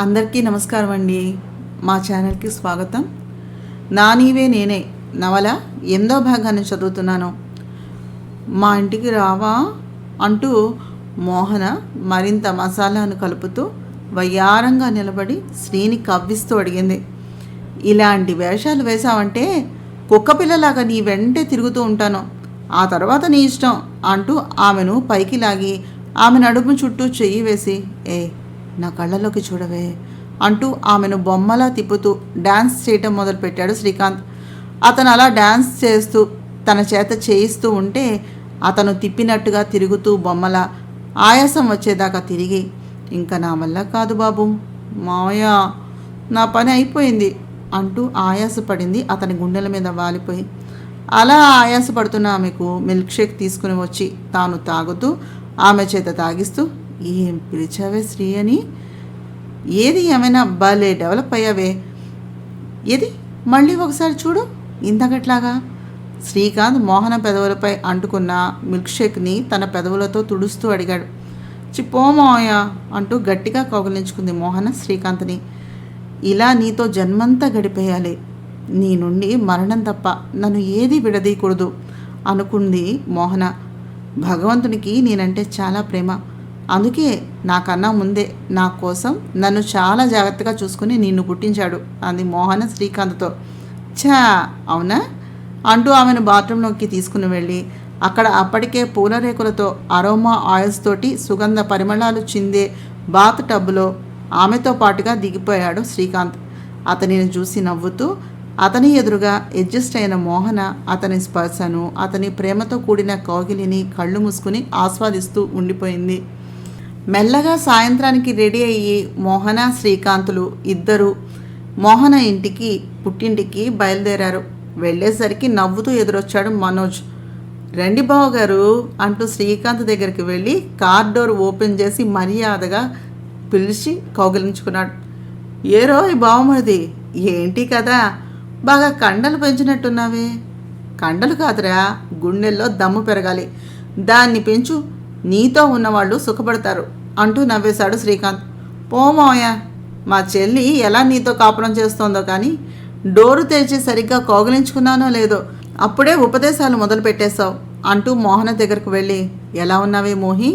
అందరికీ నమస్కారం అండి. మా ఛానల్కి స్వాగతం. నా నీవే నేనే నవల 8వ భాగాన్ని చదువుతున్నాను. మా ఇంటికి రావా అంటూ మోహన మరింత మసాలాను కలుపుతూ వయ్యారంగా నిలబడి శ్రీని కవ్విస్తూ అడిగింది. ఇలాంటి వేషాలు వేశావంటే కుక్కపిల్లలాగా నీ వెంటే తిరుగుతూ ఉంటాను, ఆ తర్వాత నీ ఇష్టం అంటూ ఆమెను పైకి లాగి ఆమె నడుము చుట్టూ చెయ్యి వేసి, నా కళ్ళలోకి చూడవే అంటూ ఆమెను బొమ్మలా తిప్పుతూ డ్యాన్స్ చేయటం మొదలుపెట్టాడు శ్రీకాంత్. అతను అలా డ్యాన్స్ చేస్తూ తన చేత చేయిస్తూ ఉంటే అతను తిప్పినట్టుగా తిరుగుతూ బొమ్మల ఆయాసం వచ్చేదాకా తిరిగి, ఇంకా నా వల్ల కాదు బాబు, మావయ్య నా పని అయిపోయింది అంటూ ఆయాసపడింది. అతని గుండెల మీద వాలిపోయి అలా ఆయాసపడుతున్న ఆమెకు మిల్క్ షేక్ తీసుకుని వచ్చి తాను తాగుతూ ఆమె చేత తాగిస్తూ, ఏం పిలిచావే శ్రీ అని, ఏది ఏమైనా భలే డెవలప్ అయ్యావే, ఏది మళ్ళీ ఒకసారి చూడు ఇంతకట్లాగా. శ్రీకాంత్ మోహన పెదవులపై అంటుకున్న మిల్క్ షేక్ని తన పెదవులతో తుడుస్తూ అడిగాడు. చిపోమాయ అంటూ గట్టిగా కౌగిలించుకుంది మోహన శ్రీకాంత్ని. ఇలా నీతో జన్మంతా గడిపేయాలి, నీ నుండి మరణం తప్ప నన్ను ఏది విడదీయకూడదు అనుకుంది మోహన. భగవంతునికి నేనంటే చాలా ప్రేమ, అందుకే నాకన్నా ముందే నా కోసం నన్ను చాలా జాగ్రత్తగా చూసుకుని నిన్ను పుట్టించాడు అంది మోహన శ్రీకాంత్తో. ఛా అవునా అంటూ ఆమెను బాత్రూంలోకి తీసుకుని వెళ్ళి అక్కడ అప్పటికే పూల రేకులతో అరోమా ఆయిల్స్ తోటి సుగంధ పరిమళాలు చిందే బాత్ టబ్లో ఆమెతో పాటుగా దిగిపోయాడు శ్రీకాంత్. అతనిని చూసి నవ్వుతూ అతని ఎదురుగా అడ్జస్ట్ అయిన మోహన అతని స్పర్శను, అతని ప్రేమతో కూడిన కౌగిలిని కళ్ళు మూసుకుని ఆస్వాదిస్తూ ఉండిపోయింది. మెల్లగా సాయంత్రానికి రెడీ అయ్యి మోహన శ్రీకాంతులు ఇద్దరు మోహన ఇంటికి పుట్టింటికి బయలుదేరారు. వెళ్ళేసరికి నవ్వుతూ ఎదురొచ్చాడు మనోజ్. రండి బావగారు అంటూ శ్రీకాంత్ దగ్గరికి వెళ్ళి కార్ డోర్ ఓపెన్ చేసి మర్యాదగా పిలిచి కౌగిలించుకున్నాడు. ఏ రోయ్ బావమరిది, ఏంటి కదా బాగా కండలు పెంచినట్టున్నావే. కండలు కాదురా, గుండెల్లో దమ్ము పెరగాలి, దాన్ని పెంచు, నీతో ఉన్నవాళ్ళు సుఖపడతారు అంటూ నవ్వేశాడు శ్రీకాంత్. పోమోయ, మా చెల్లి ఎలా నీతో కాపురం చేస్తోందో కానీ డోరు తెరిచి సరిగ్గా కౌగిలించుకున్నానో లేదో అప్పుడే ఉపదేశాలు మొదలు పెట్టేశావు అంటూ మోహన దగ్గరకు వెళ్ళి, ఎలా ఉన్నావే మోహి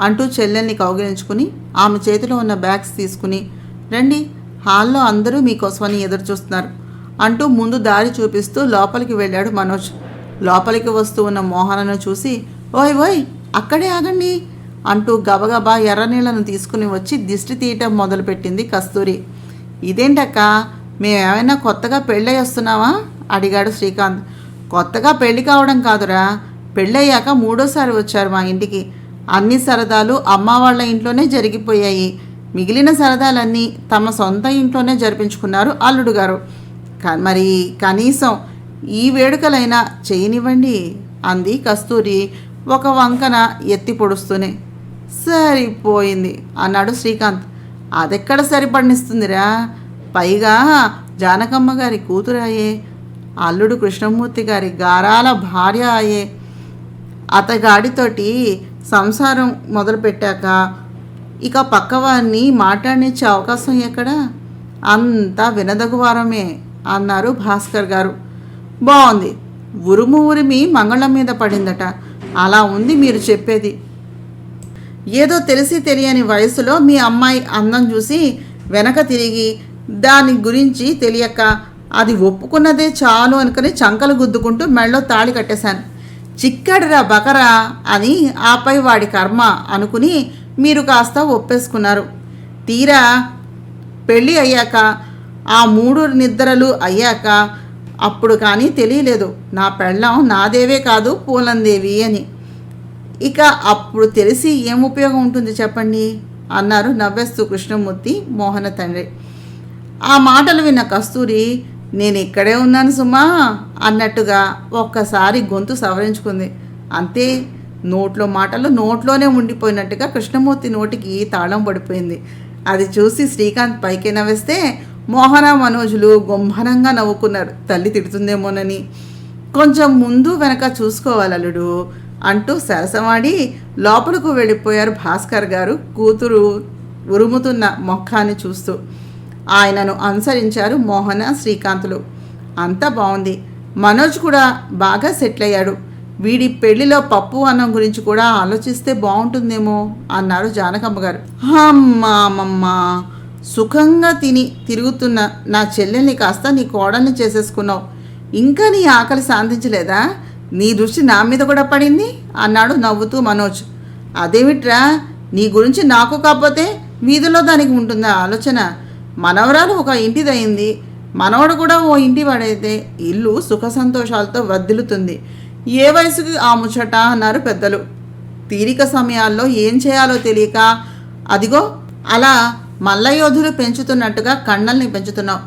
అంటూ చెల్లెల్ని కౌగిలించుకుని ఆమె చేతిలో ఉన్న బ్యాగ్స్ తీసుకుని, రండి హాల్లో అందరూ మీకోసమని ఎదురు చూస్తున్నారు అంటూ ముందు దారి చూపిస్తూ లోపలికి వెళ్ళాడు మనోజ్. లోపలికి వస్తూ ఉన్న మోహనను చూసి, ఓయ్ ఓయ్ అక్కడే ఆగండి అంటూ గబగబా ఎర్రనీళ్లను తీసుకుని వచ్చి దిష్టి తీయటం మొదలుపెట్టింది కస్తూరి. ఇదేంటక్క, మేమేమైనా కొత్తగా పెళ్ళై వస్తున్నావా అడిగాడు శ్రీకాంత్. కొత్తగా పెళ్లి కావడం కాదురా, పెళ్ళయ్యాక 3వ సారి వచ్చారు మా ఇంటికి. అన్ని సరదాలు అమ్మ వాళ్ళ ఇంట్లోనే జరిగిపోయాయి, మిగిలిన సరదాలన్నీ తమ సొంత ఇంట్లోనే జరిపించుకున్నారు అల్లుడు గారు. మరి కనీసం ఈ వేడుకలైనా చేయనివ్వండి అంది కస్తూరి ఒక వంకన ఎత్తి పొడుస్తూనే. సరిపోయింది అన్నాడు శ్రీకాంత్. అదెక్కడ సరిపడినిస్తుందిరా, పైగా జానకమ్మ గారి కూతురాయే, అల్లుడు కృష్ణమూర్తి గారి గారాల భార్య అయ్యే. అతగాడితోటి సంసారం మొదలుపెట్టాక ఇక పక్కవారిని మాట్లాడించే అవకాశం ఎక్కడా, అంతా వినదగువారమే అన్నారు భాస్కర్ గారు. బాగుంది, ఉరుము ఉరిమి మంగళం మీద పడిందట, అలా ఉంది మీరు చెప్పేది. ఏదో తెలిసి తెలియని వయసులో మీ అమ్మాయి అందం చూసి వెనక తిరిగి దాని గురించి తెలియక అది ఒప్పుకున్నదే చాలు అనుకుని చంకలు గుద్దుకుంటూ మెళ్ళో తాళి కట్టేశాను. చిక్కడిరా బకరా అని ఆపై వాడి కర్మ అనుకుని మీరు కాస్త ఒప్పేసుకున్నారు. తీరా పెళ్ళి అయ్యాక ఆ 3 నిద్రలు అయ్యాక అప్పుడు కానీ తెలియలేదు నా పెళ్ళం నాదేవే కాదు పూలందేవి అని. ఇక అప్పుడు తెలిసి ఏం ఉపయోగం ఉంటుంది చెప్పండి అన్నారు నవ్వేస్తూ కృష్ణమూర్తి మోహన తండ్రి. ఆ మాటలు విన్న కస్తూరి, నేను ఇక్కడే ఉన్నాను సుమా అన్నట్టుగా ఒక్కసారి గొంతు సవరించుకుంది. అంతే, నోట్లో మాటలు నోట్లోనే ఉండిపోయినట్టుగా కృష్ణమూర్తి నోటికి తాళం పడిపోయింది. అది చూసి శ్రీకాంత్ పైకి నవ్వేస్తే మోహన మనోజులు గుంభనంగా నవ్వుకున్నారు, తల్లి తిడుతుందేమోనని. కొంచెం ముందు వెనక చూసుకోవాలి అల్లుడు అంటూ సరసమాడి లోపలకు వెళ్ళిపోయారు భాస్కర్ గారు కూతురు ఉరుముతున్న మొఖాన్ని చూస్తూ. ఆయనను అనుసరించారు మోహన, శ్రీకాంతులు. అంతా బాగుంది. మనోజ్ కూడా బాగా సెటిల్ అయ్యాడు. వీడి పెళ్లిలో పప్పు అన్నం గురించి కూడా ఆలోచిస్తే బాగుంటుందేమో అన్నారు జానకమ్మ గారు. అమ్మమ్మ, సుఖంగా తిని తిరుగుతున్న నా చెల్లెల్ని కాస్త నీ కోడల్ని చేసేసుకున్నావు. ఇంకా నీ ఆకలి శాంతించలేదా? నీ దృష్టి నా మీద కూడా పడింది అన్నాడు నవ్వుతూ మనోజ్. అదేమిట్రా, నీ గురించి నాకు కాకపోతే వీధిలో దానికి ఉంటుందా ఆలోచన? మనవరాలు ఒక ఇంటిదయింది, మనవడు కూడా ఓ ఇంటి వాడైతే ఇల్లు సుఖ సంతోషాలతో వర్ధిల్లుతుంది. ఏ వయసుకి ఆ ముచ్చట అన్నారు పెద్దలు. తీరిక సమయాల్లో ఏం చేయాలో తెలియక అదిగో అలా మల్లయోధులు పెంచుతున్నట్టుగా కన్నల్ని పెంచుతున్నావు.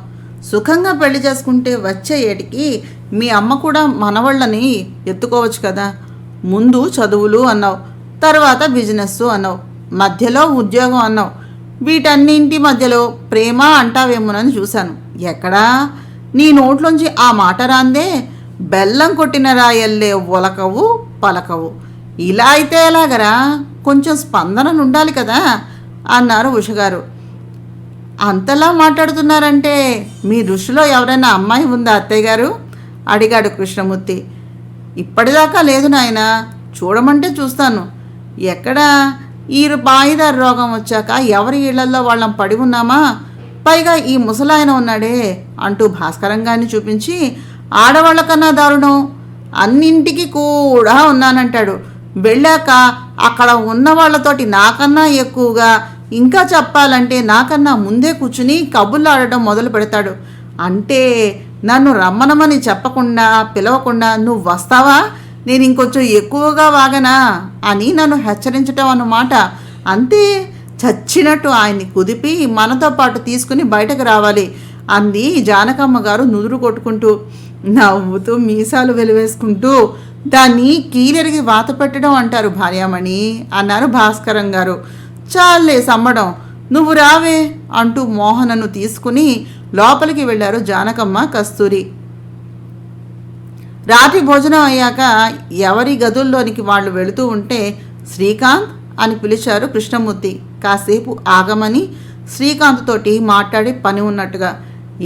సుఖంగా పెళ్లి చేసుకుంటే వచ్చే ఏటికి మీ అమ్మ కూడా మనవాళ్ళని ఎత్తుకోవచ్చు కదా. ముందు చదువులు అన్నావు, తర్వాత బిజినెస్ అన్నావు, మధ్యలో ఉద్యోగం అన్నావు. వీటన్నింటి మధ్యలో ప్రేమ అంటావేమోనని చూశాను. ఎక్కడా నీ నోట్లోంచి ఆ మాట రాందే. బెల్లం కొట్టిన రాయల్లే ఒలకవు పలకవు. ఇలా అయితే ఎలాగరా? కొంచెం స్పందన ఉండాలి కదా అన్నారు ఉషగారు. అంతలా మాట్లాడుతున్నారంటే మీ దృష్టిలో ఎవరైనా అమ్మాయి ఉందా అత్తయ్య గారు అడిగాడు కృష్ణమూర్తి. ఇప్పటిదాకా లేదు నాయన, చూడమంటే చూస్తాను. ఎక్కడా ఈ బాయిదారు రోగం వచ్చాక ఎవరి ఇళ్లలో వాళ్ళం పడి ఉన్నామా? పైగా ఈ ముసలాయన ఉన్నాడే అంటూ భాస్కరంగాన్ని చూపించి, ఆడవాళ్ళకన్నా దారుణం, అన్నింటికి కూడా ఉన్నానంటాడు. వెళ్ళాక అక్కడ ఉన్న వాళ్ళతోటి నాకన్నా ఎక్కువగా, ఇంకా చెప్పాలంటే నాకన్నా ముందే కూర్చుని కబుర్లు ఆడటం మొదలు పెడతాడు. అంటే నన్ను రమ్మనమని చెప్పకుండా పిలవకుండా నువ్వు వస్తావా, నేను ఇంకొంచెం ఎక్కువగా వాగనా అని నన్ను హెచ్చరించటం అన్నమాట. అంతే, చచ్చినట్టు ఆయన్ని కుదిపి మనతో పాటు తీసుకుని బయటకు రావాలి అంది జానకమ్మ గారు నుదురు కొట్టుకుంటూ. నవ్వుతూ మీసాలు వెలివేసుకుంటూ, దాన్ని కీలెరిగి వాత పెట్టడం అంటారు భార్యామణి అన్నారు భాస్కరం గారు. చాలే సమ్మడం, నువ్వు రావే అంటూ మోహనను తీసుకుని లోపలికి వెళ్ళారు జానకమ్మ, కస్తూరి. రాత్రి భోజనం అయ్యాక ఎవరి గదుల్లోనికి వాళ్ళు వెళుతూ ఉంటే శ్రీకాంత్ అని పిలిచారు కృష్ణమూర్తి. కాసేపు ఆగమని శ్రీకాంత్ తోటి మాట్లాడి పని ఉన్నట్టుగా.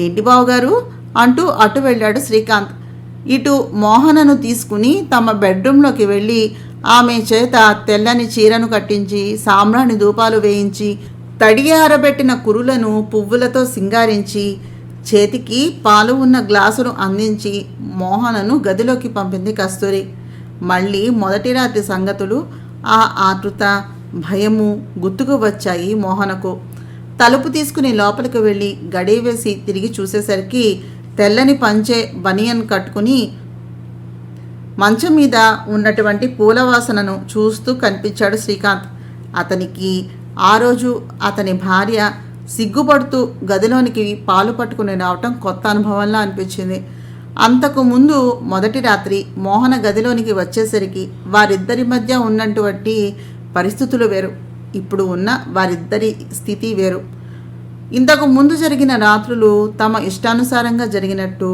ఏంటి బావుగారు అంటూ అటు వెళ్ళాడు శ్రీకాంత్. ఇటు మోహనను తీసుకుని తమ బెడ్రూమ్లోకి వెళ్ళి ఆమె చేత తెల్లని చీరను కట్టించి సాంబ్రాణి ధూపాలు వేయించి తడిగి ఆరబెట్టిన కురులను పువ్వులతో సింగారించి చేతికి పాలు ఉన్న గ్లాసును అందించి మోహనను గదిలోకి పంపింది కస్తూరి. మళ్ళీ మొదటి రాత్రి సంగతులు, ఆ ఆతృత, భయము గుర్తుకు వచ్చాయి మోహనకు. తలుపు తీసుకుని లోపలికి వెళ్ళి గడియ వేసి తిరిగి చూసేసరికి తెల్లని పంచె బనియన్ కట్టుకుని మంచం మీద ఉన్నటువంటి పూలవాసనను చూస్తూ కనిపించాడు శ్రీకాంత్. అతనికి ఆ రోజు అతని భార్య సిగ్గుపడుతూ గదిలోనికి పాలు పట్టుకుని రావటం కొత్త అనుభవంలా అనిపించింది. అంతకు ముందు మొదటి రాత్రి మోహన గదిలోనికి వచ్చేసరికి వారిద్దరి మధ్య ఉన్నటువంటి పరిస్థితులు వేరు, ఇప్పుడు ఉన్న వారిద్దరి స్థితి వేరు. ఇంతకు ముందు జరిగిన రాత్రులు తమ ఇష్టానుసారంగా జరిగినట్టు,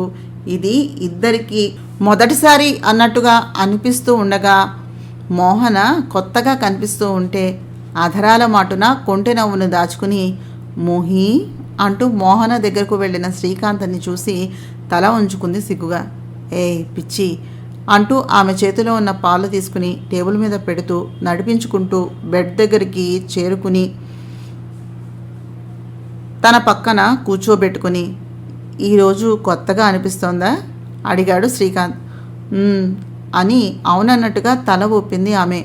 ఇది ఇద్దరికి మొదటిసారి అన్నట్టుగా అనిపిస్తూ ఉండగా మోహన కొత్తగా కనిపిస్తూ ఉంటే అధరాల మాటున కొంటె నవ్వును దాచుకుని మోహి అంటూ మోహన దగ్గరకు వెళ్ళిన శ్రీకాంత్ని చూసి తల ఉంచుకుంది సిగ్గుగా. ఏ పిచ్చి అంటూ ఆమె చేతిలో ఉన్న పాలు తీసుకుని టేబుల్ మీద పెడుతూ నడిపించుకుంటూ బెడ్ దగ్గరికి చేరుకుని తన పక్కన కూర్చోబెట్టుకుని, ఈరోజు కొత్తగా అనిపిస్తోందా అడిగాడు శ్రీకాంత్. అని అవునన్నట్టుగా తల ఊపింది ఆమె.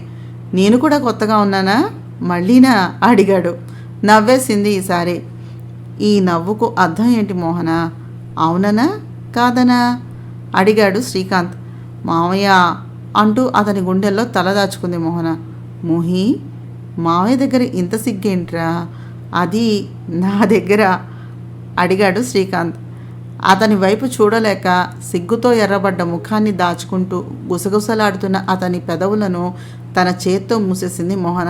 నేను కూడా కొత్తగా ఉన్నానా మళ్ళీనా అడిగాడు. నవ్వేసింది ఈసారి. ఈ నవ్వుకు అర్థం ఏంటి మోహన? అవుననా కాదనా అడిగాడు శ్రీకాంత్. మావయ్య అంటూ అతని గుండెల్లో తల దాచుకుంది మోహన. మోహి, మావయ్య దగ్గర ఇంత సిగ్గేంట్రా? అది నా దగ్గర అడిగాడు శ్రీకాంత్. అతని వైపు చూడలేక సిగ్గుతో ఎర్రబడ్డ ముఖాన్ని దాచుకుంటూ గుసగుసలాడుతున్న అతని పెదవులను తన చేత్తో మూసేసింది మోహన.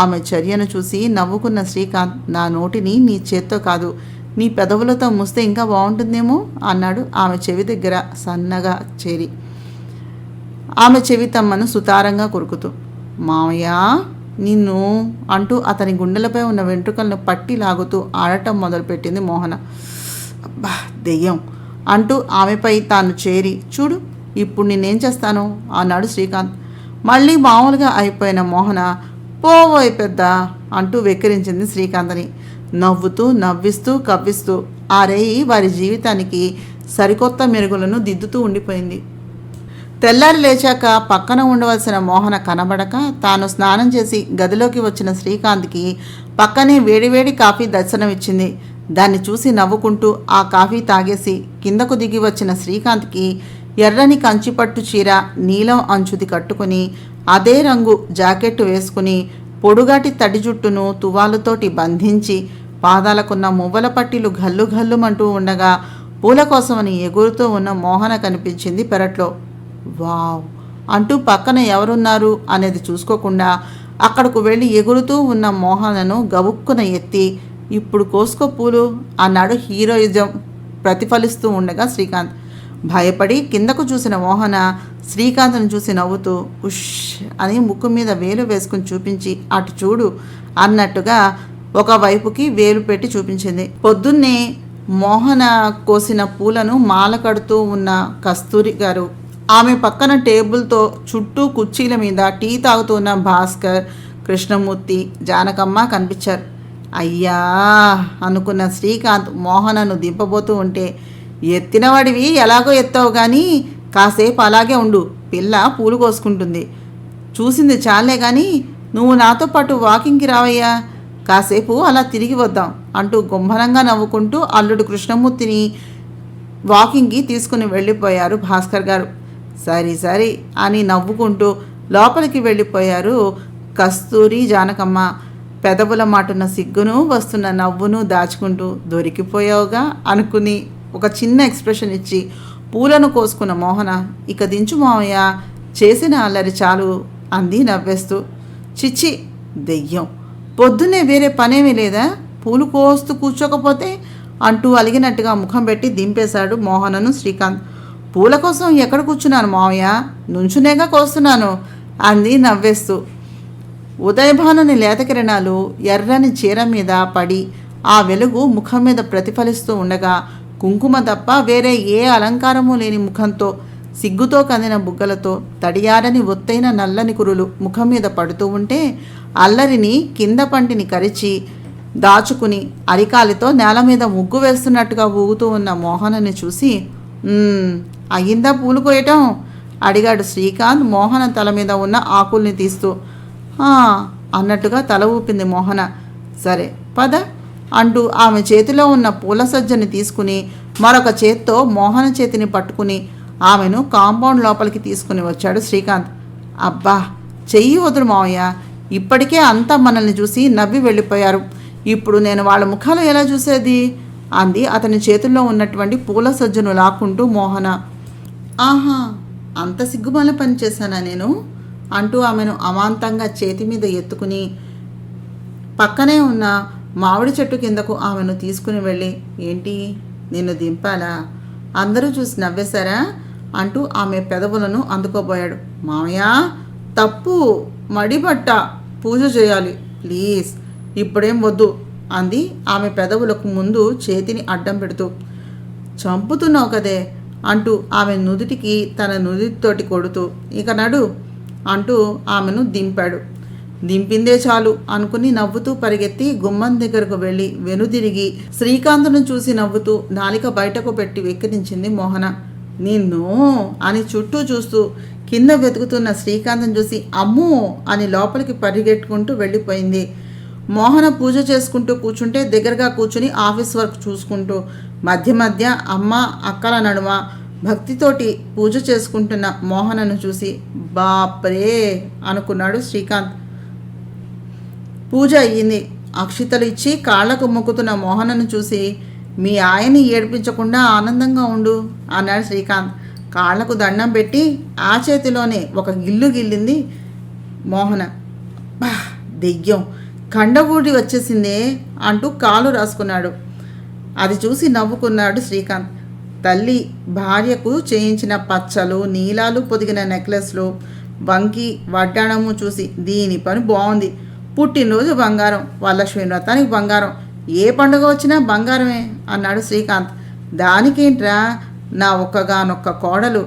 ఆమె చర్యను చూసి నవ్వుకున్న శ్రీకాంత్, నా నోటిని నీ చేత్తో కాదు నీ పెదవులతో మూస్తే ఇంకా బాగుంటుందేమో అన్నాడు ఆమె చెవి దగ్గర సన్నగా చేరి, ఆమె చెవి తమ్మను సుతారంగా కొరుకుతూ. మావయ్య నిన్ను అంటూ అతని గుండెలపై ఉన్న వెంట్రుకలను పట్టి లాగుతూ ఆడటం మొదలుపెట్టింది మోహన. అబ్బా దెయ్యం అంటూ ఆమెపై తాను చేరి, చూడు ఇప్పుడు నేనేం చేస్తాను అన్నాడు శ్రీకాంత్. మళ్ళీ మామూలుగా అయిపోయిన మోహన, పోవోయ్ పెద్ద అంటూ వెక్కిరించింది శ్రీకాంత్ని. నవ్వుతూ నవ్విస్తూ కవ్విస్తూ ఆ రేయి వారి జీవితానికి సరికొత్త మెరుగులను దిద్దుతూ ఉండిపోయింది. తెల్లారి లేచాక పక్కన ఉండవలసిన మోహన కనబడక తాను స్నానం చేసి గదిలోకి వచ్చిన శ్రీకాంత్కి పక్కనే వేడివేడి కాఫీ దర్శనమిచ్చింది. దాన్ని చూసి నవ్వుకుంటూ ఆ కాఫీ తాగేసి కిందకు దిగి వచ్చిన శ్రీకాంత్కి ఎర్రని కంచిపట్టు చీర నీలం అంచుది కట్టుకుని అదే రంగు జాకెట్టు వేసుకుని పొడుగాటి తడి జుట్టును తువాలుతోటి బంధించి పాదాలకున్న మువ్వల పట్టీలు గల్లు గల్లుమంటూ ఉండగా పూల కోసమని ఎగురుతూ ఉన్న మోహన కనిపించింది పెరట్లో. వావ్ అంటూ పక్కన ఎవరున్నారు అనేది చూసుకోకుండా అక్కడకు వెళ్ళి ఎగురుతూ ఉన్న మోహనను గబుక్కున ఎత్తి, ఇప్పుడు కోసుకో పూలు అన్నాడు హీరోయిజం ప్రతిఫలిస్తూ ఉండగా శ్రీకాంత్. భయపడి కిందకు చూసిన మోహన శ్రీకాంత్ను చూసి నవ్వుతూ ఉష్ అని ముక్కు మీద వేలు వేసుకుని చూపించి, అటు చూడు అన్నట్టుగా ఒకవైపుకి వేలు పెట్టి చూపించింది. పొద్దున్నే మోహన కోసిన పూలను మాల కడుతూ ఉన్న కస్తూరి గారు, ఆమె పక్కన టేబుల్తో చుట్టూ కుర్చీల మీద టీ తాగుతున్న భాస్కర్, కృష్ణమూర్తి, జానకమ్మ కనిపించారు. అయ్యా అనుకున్న శ్రీకాంత్ మోహనను దింపబోతూ ఉంటే, ఎత్తినవాడివి ఎలాగో ఎత్తావు కానీ కాసేపు అలాగే ఉండు, పిల్ల పూలు కోసుకుంటుంది, చూసింది చాలే కానీ నువ్వు నాతో పాటు వాకింగ్కి రావయ్యా, కాసేపు అలా తిరిగి వద్దాం అంటూ గుంభనంగా నవ్వుకుంటూ అల్లుడు కృష్ణమూర్తిని వాకింగ్కి తీసుకుని వెళ్ళిపోయారు భాస్కర్ గారు. సరి సరి అని నవ్వుకుంటూ లోపలికి వెళ్ళిపోయారు కస్తూరి, జానకమ్మ. పెదవుల మాటున్న సిగ్గును వస్తున్న నవ్వును దాచుకుంటూ దొరికిపోయావుగా అనుకుని ఒక చిన్న ఎక్స్ప్రెషన్ ఇచ్చి పూలను కోసుకున్న మోహన, ఇక దించు మావయ్య, చేసిన అల్లరి చాలు అంది నవ్వేస్తూ. చిచ్చి దెయ్యం, పొద్దున్నే వేరే పనేమీ లేదా, పూలు కోస్తూ కూర్చోకపోతే అంటూ అలిగినట్టుగా ముఖం పెట్టి దింపేశాడు మోహనను శ్రీకాంత్. పూల కోసం ఎక్కడ కూర్చున్నాను మావయ్య, నుంచునేగా కోస్తున్నాను అంది నవ్వేస్తూ. ఉదయభానుని లేత కిరణాలు ఎర్రని చీర మీద పడి ఆ వెలుగు ముఖం మీద ప్రతిఫలిస్తూ ఉండగా కుంకుమ తప్ప వేరే ఏ అలంకారము లేని ముఖంతో సిగ్గుతో కందిన బుగ్గలతో తడియారని ఒత్తైన నల్లని కురులు ముఖం మీద పడుతూ ఉంటే అల్లరిని కింద పంటిని కరిచి దాచుకుని అరికాలితో నేల మీద ముగ్గు వేస్తున్నట్టుగా ఊగుతూ ఉన్న మోహనని చూసి, అయ్యిందా పూలు కోయటం అడిగాడు శ్రీకాంత్ మోహన తల మీద ఉన్న ఆకుల్ని తీస్తూ. అన్నట్టుగా తల ఊపింది మోహన. సరే పద అంటూ ఆమె చేతిలో ఉన్న పూల సజ్జని తీసుకుని మరొక చేత్తో మోహన చేతిని పట్టుకుని ఆమెను కాంపౌండ్ లోపలికి తీసుకుని వచ్చాడు శ్రీకాంత్. అబ్బా చెయ్యి వదులు మావయ్య, ఇప్పటికే అంతా మనల్ని చూసి నవ్వి వెళ్ళిపోయారు, ఇప్పుడు నేను వాళ్ళ ముఖాలు ఎలా చూసేది అంది అతని చేతుల్లో ఉన్నటువంటి పూల సజ్జను లాక్కుంటూ మోహన. ఆహా అంత సిగ్గుమాల పని చేశానా నేను అంటూ ఆమెను అమాంతంగా చేతి మీద ఎత్తుకుని పక్కనే ఉన్న మామిడి చెట్టు కిందకు ఆమెను తీసుకుని వెళ్ళి, ఏంటి నిన్ను దింపాలా, అందరూ చూసి నవ్వేశారా అంటూ ఆమె పెదవులను అందుకోబోయాడు. మామయ్య తప్పు, మడిబట్ట, పూజ చేయాలి ప్లీజ్, ఇప్పుడేం వద్దు అంది ఆమె పెదవులకు ముందు చేతిని అడ్డం పెడుతూ. చంపుతున్నావు కదే అంటూ ఆమె నుదుటికి తన నుదుటితోటి కొడుతూ, ఇక నడు అంటూ ఆమెను దింపాడు. దింపిందే చాలు అనుకుని నవ్వుతూ పరిగెత్తి గుమ్మం దగ్గరకు వెళ్ళి వెనుదిరిగి శ్రీకాంత్ను చూసి నవ్వుతూ నాలిక బయటకు పెట్టి వెక్కిరించింది మోహన. నిన్ను అని చుట్టూ చూస్తూ కింద వెతుకుతున్న శ్రీకాంత్ను చూసి అమ్మో అని లోపలికి పరిగెట్టుకుంటూ వెళ్ళిపోయింది. మోహన పూజ చేసుకుంటూ కూర్చుంటే దగ్గరగా కూర్చుని ఆఫీస్ వర్క్ చూసుకుంటూ మధ్య మధ్య అమ్మ అక్కల నడుమ భక్తితోటి పూజ చేసుకుంటున్న మోహనను చూసి బాప్రే అనుకున్నాడు శ్రీకాంత్. పూజ అయ్యింది. అక్షితలు ఇచ్చి కాళ్లకు మొక్కుతున్న మోహనను చూసి, మీ ఆయన్ని ఏడిపించకుండా ఆనందంగా ఉండు అన్నాడు శ్రీకాంత్. కాళ్లకు దండం పెట్టి ఆ చేతిలోనే ఒక గిల్లు గిల్లింది మోహన. బా దెయ్యం, కండగూడి వచ్చేసిందే అంటూ కాలు రాసుకున్నాడు. అది చూసి నవ్వుకున్నాడు శ్రీకాంత్. తల్లి భార్యకు చేయించిన పచ్చలు నీలాలు పొదిగిన నెక్లెస్లు వంకి వడ్డాణము చూసి దీని పని బాగుంది, పుట్టినరోజు బంగారం, వరలక్ష్మి వ్రతానికి బంగారం, ఏ పండుగ వచ్చినా బంగారమే అన్నాడు శ్రీకాంత్. దానికేంట్రా, నా ఒక్కగానొక్క కోడలు,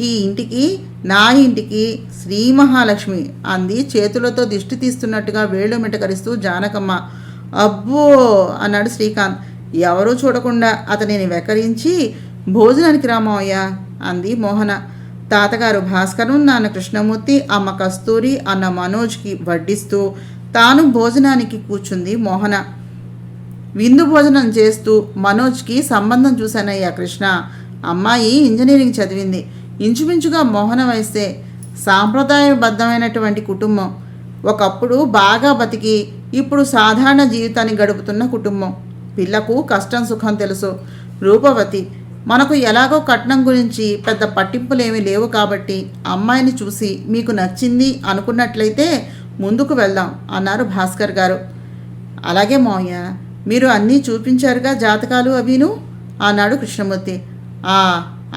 ఈ ఇంటికి నా ఇంటికి శ్రీ మహాలక్ష్మి అంది చేతులతో దిష్టి తీస్తున్నట్టుగా వేళ్ళు మిటకరిస్తూ జానకమ్మ. అబ్బో అన్నాడు శ్రీకాంత్. ఎవరూ చూడకుండా అతనిని వెకరించి, భోజనానికి రామయ్య అంది మోహన. తాతగారు భాస్కరం, నాన్న కృష్ణమూర్తి, అమ్మ కస్తూరి, అన్న మనోజ్కి వడ్డిస్తూ తాను భోజనానికి కూర్చుంది మోహన. విందు భోజనం చేస్తూ మనోజ్కి సంబంధం చూశానయ్యా కృష్ణ. అమ్మాయి ఇంజనీరింగ్ చదివింది, ఇంచుమించుగా మోహన వయస్తే, సాంప్రదాయబద్ధమైనటువంటి కుటుంబం, ఒకప్పుడు బాగా బతికి ఇప్పుడు సాధారణ జీవితాన్ని గడుపుతున్న కుటుంబం. పిల్లకు కష్టం సుఖం తెలుసు. రూపవతి, మనకు ఎలాగో కట్నం గురించి పెద్ద పట్టింపులేమీ లేవు కాబట్టి అమ్మాయిని చూసి మీకు నచ్చింది అనుకున్నట్లయితే ముందుకు వెళ్దాం అన్నారు భాస్కర్ గారు. అలాగే మావయ్య, మీరు అన్నీ చూపించారుగా జాతకాలు అవిను అన్నాడు కృష్ణమూర్తి.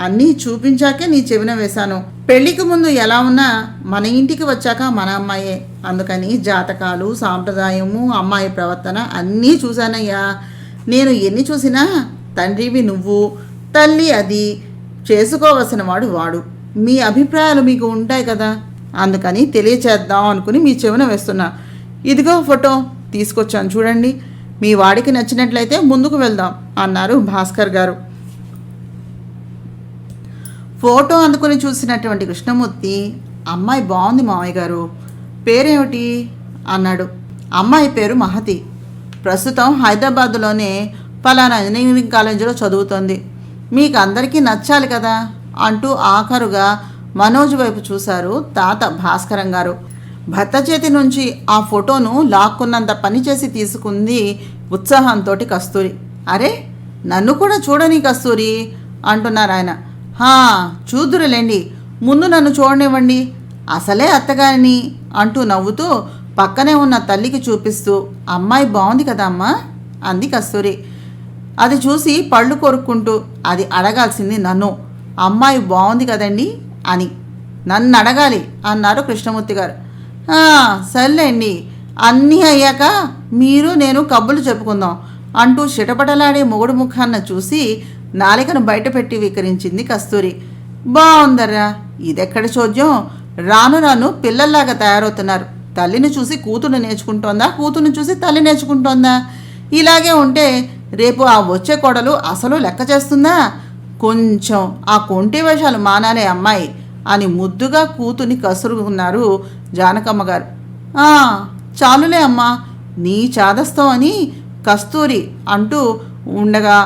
అన్నీ చూపించాకే నీ చెవిన వేశాను. పెళ్లికి ముందు ఎలా ఉన్నా మన ఇంటికి వచ్చాక మన అమ్మాయే, అందుకని జాతకాలు, సాంప్రదాయము, అమ్మాయి ప్రవర్తన అన్నీ చూశానయ్యా. నేను ఎన్ని చూసినా తండ్రివి నువ్వు, తల్లి అది, చేసుకోవలసిన వాడు వాడు. మీ అభిప్రాయాలు మీకు ఉంటాయి కదా, అందుకని తెలియచేద్దాం అనుకుని మీ చెవిన వేస్తున్నా. ఇదిగో ఫోటో తీసుకొచ్చాను చూడండి, మీ వాడికి నచ్చినట్లయితే ముందుకు వెళ్దాం అన్నారు భాస్కర్ గారు. ఫోటో అందుకుని చూసినటువంటి కృష్ణమూర్తి, అమ్మాయి బాగుంది మావయ్య గారు, పేరేమిటి అన్నాడు. అమ్మాయి పేరు మహతి, ప్రస్తుతం హైదరాబాద్లోనే పలానా ఇంజనీరింగ్ కాలేజీలో చదువుతోంది. మీకు అందరికీ నచ్చాలి కదా అంటూ ఆఖరుగా మనోజ్ వైపు చూశారు తాత భాస్కరం గారు. భర్త చేతి నుంచి ఆ ఫోటోను లాక్కున్నంత పనిచేసి తీసుకుంది ఉత్సాహంతో కస్తూరి. అరే, నన్ను కూడా చూడని కస్తూరి అంటున్నారు ఆయన. చూదురులేండి, ముందు నన్ను చూడనివ్వండి, అసలే అత్తగారిని అంటూ నవ్వుతూ పక్కనే ఉన్న తల్లికి చూపిస్తూ, అమ్మాయి బాగుంది కదా అమ్మా అంది కస్తూరి. అది చూసి పళ్ళు కొరుక్కుంటూ, అది అడగాల్సింది నన్ను, అమ్మాయి బాగుంది కదండి అని నన్ను అడగాలి అన్నారు కృష్ణమూర్తి గారు. సర్లేండి, అన్నీ అయ్యాక మీరు నేను కబుర్లు చెప్పుకుందాం అంటూ చిటపటలాడే మొగుడు ముఖాన్న చూసి నాలికను బయటపెట్టి వికరించింది కస్తూరి. బాగుందర్రా, ఇదెక్కడి చోద్యం, రాను రాను పిల్లల్లాగా తయారవుతున్నారు. తల్లిని చూసి కూతురు నేర్చుకుంటోందా, కూతురుని చూసి తల్లి నేర్చుకుంటోందా? ఇలాగే ఉంటే రేపు ఆ వచ్చే కోడలు అసలు లెక్క చేస్తుందా? కొంచెం ఆ కొంటి వేషాలు మానాలే అమ్మాయి అని ముద్దుగా కూతుని కసురుకున్నారు జానకమ్మ గారు. చాలులే అమ్మా, నీ చాదస్తం అని కస్తూరి అంటూ ఉండగా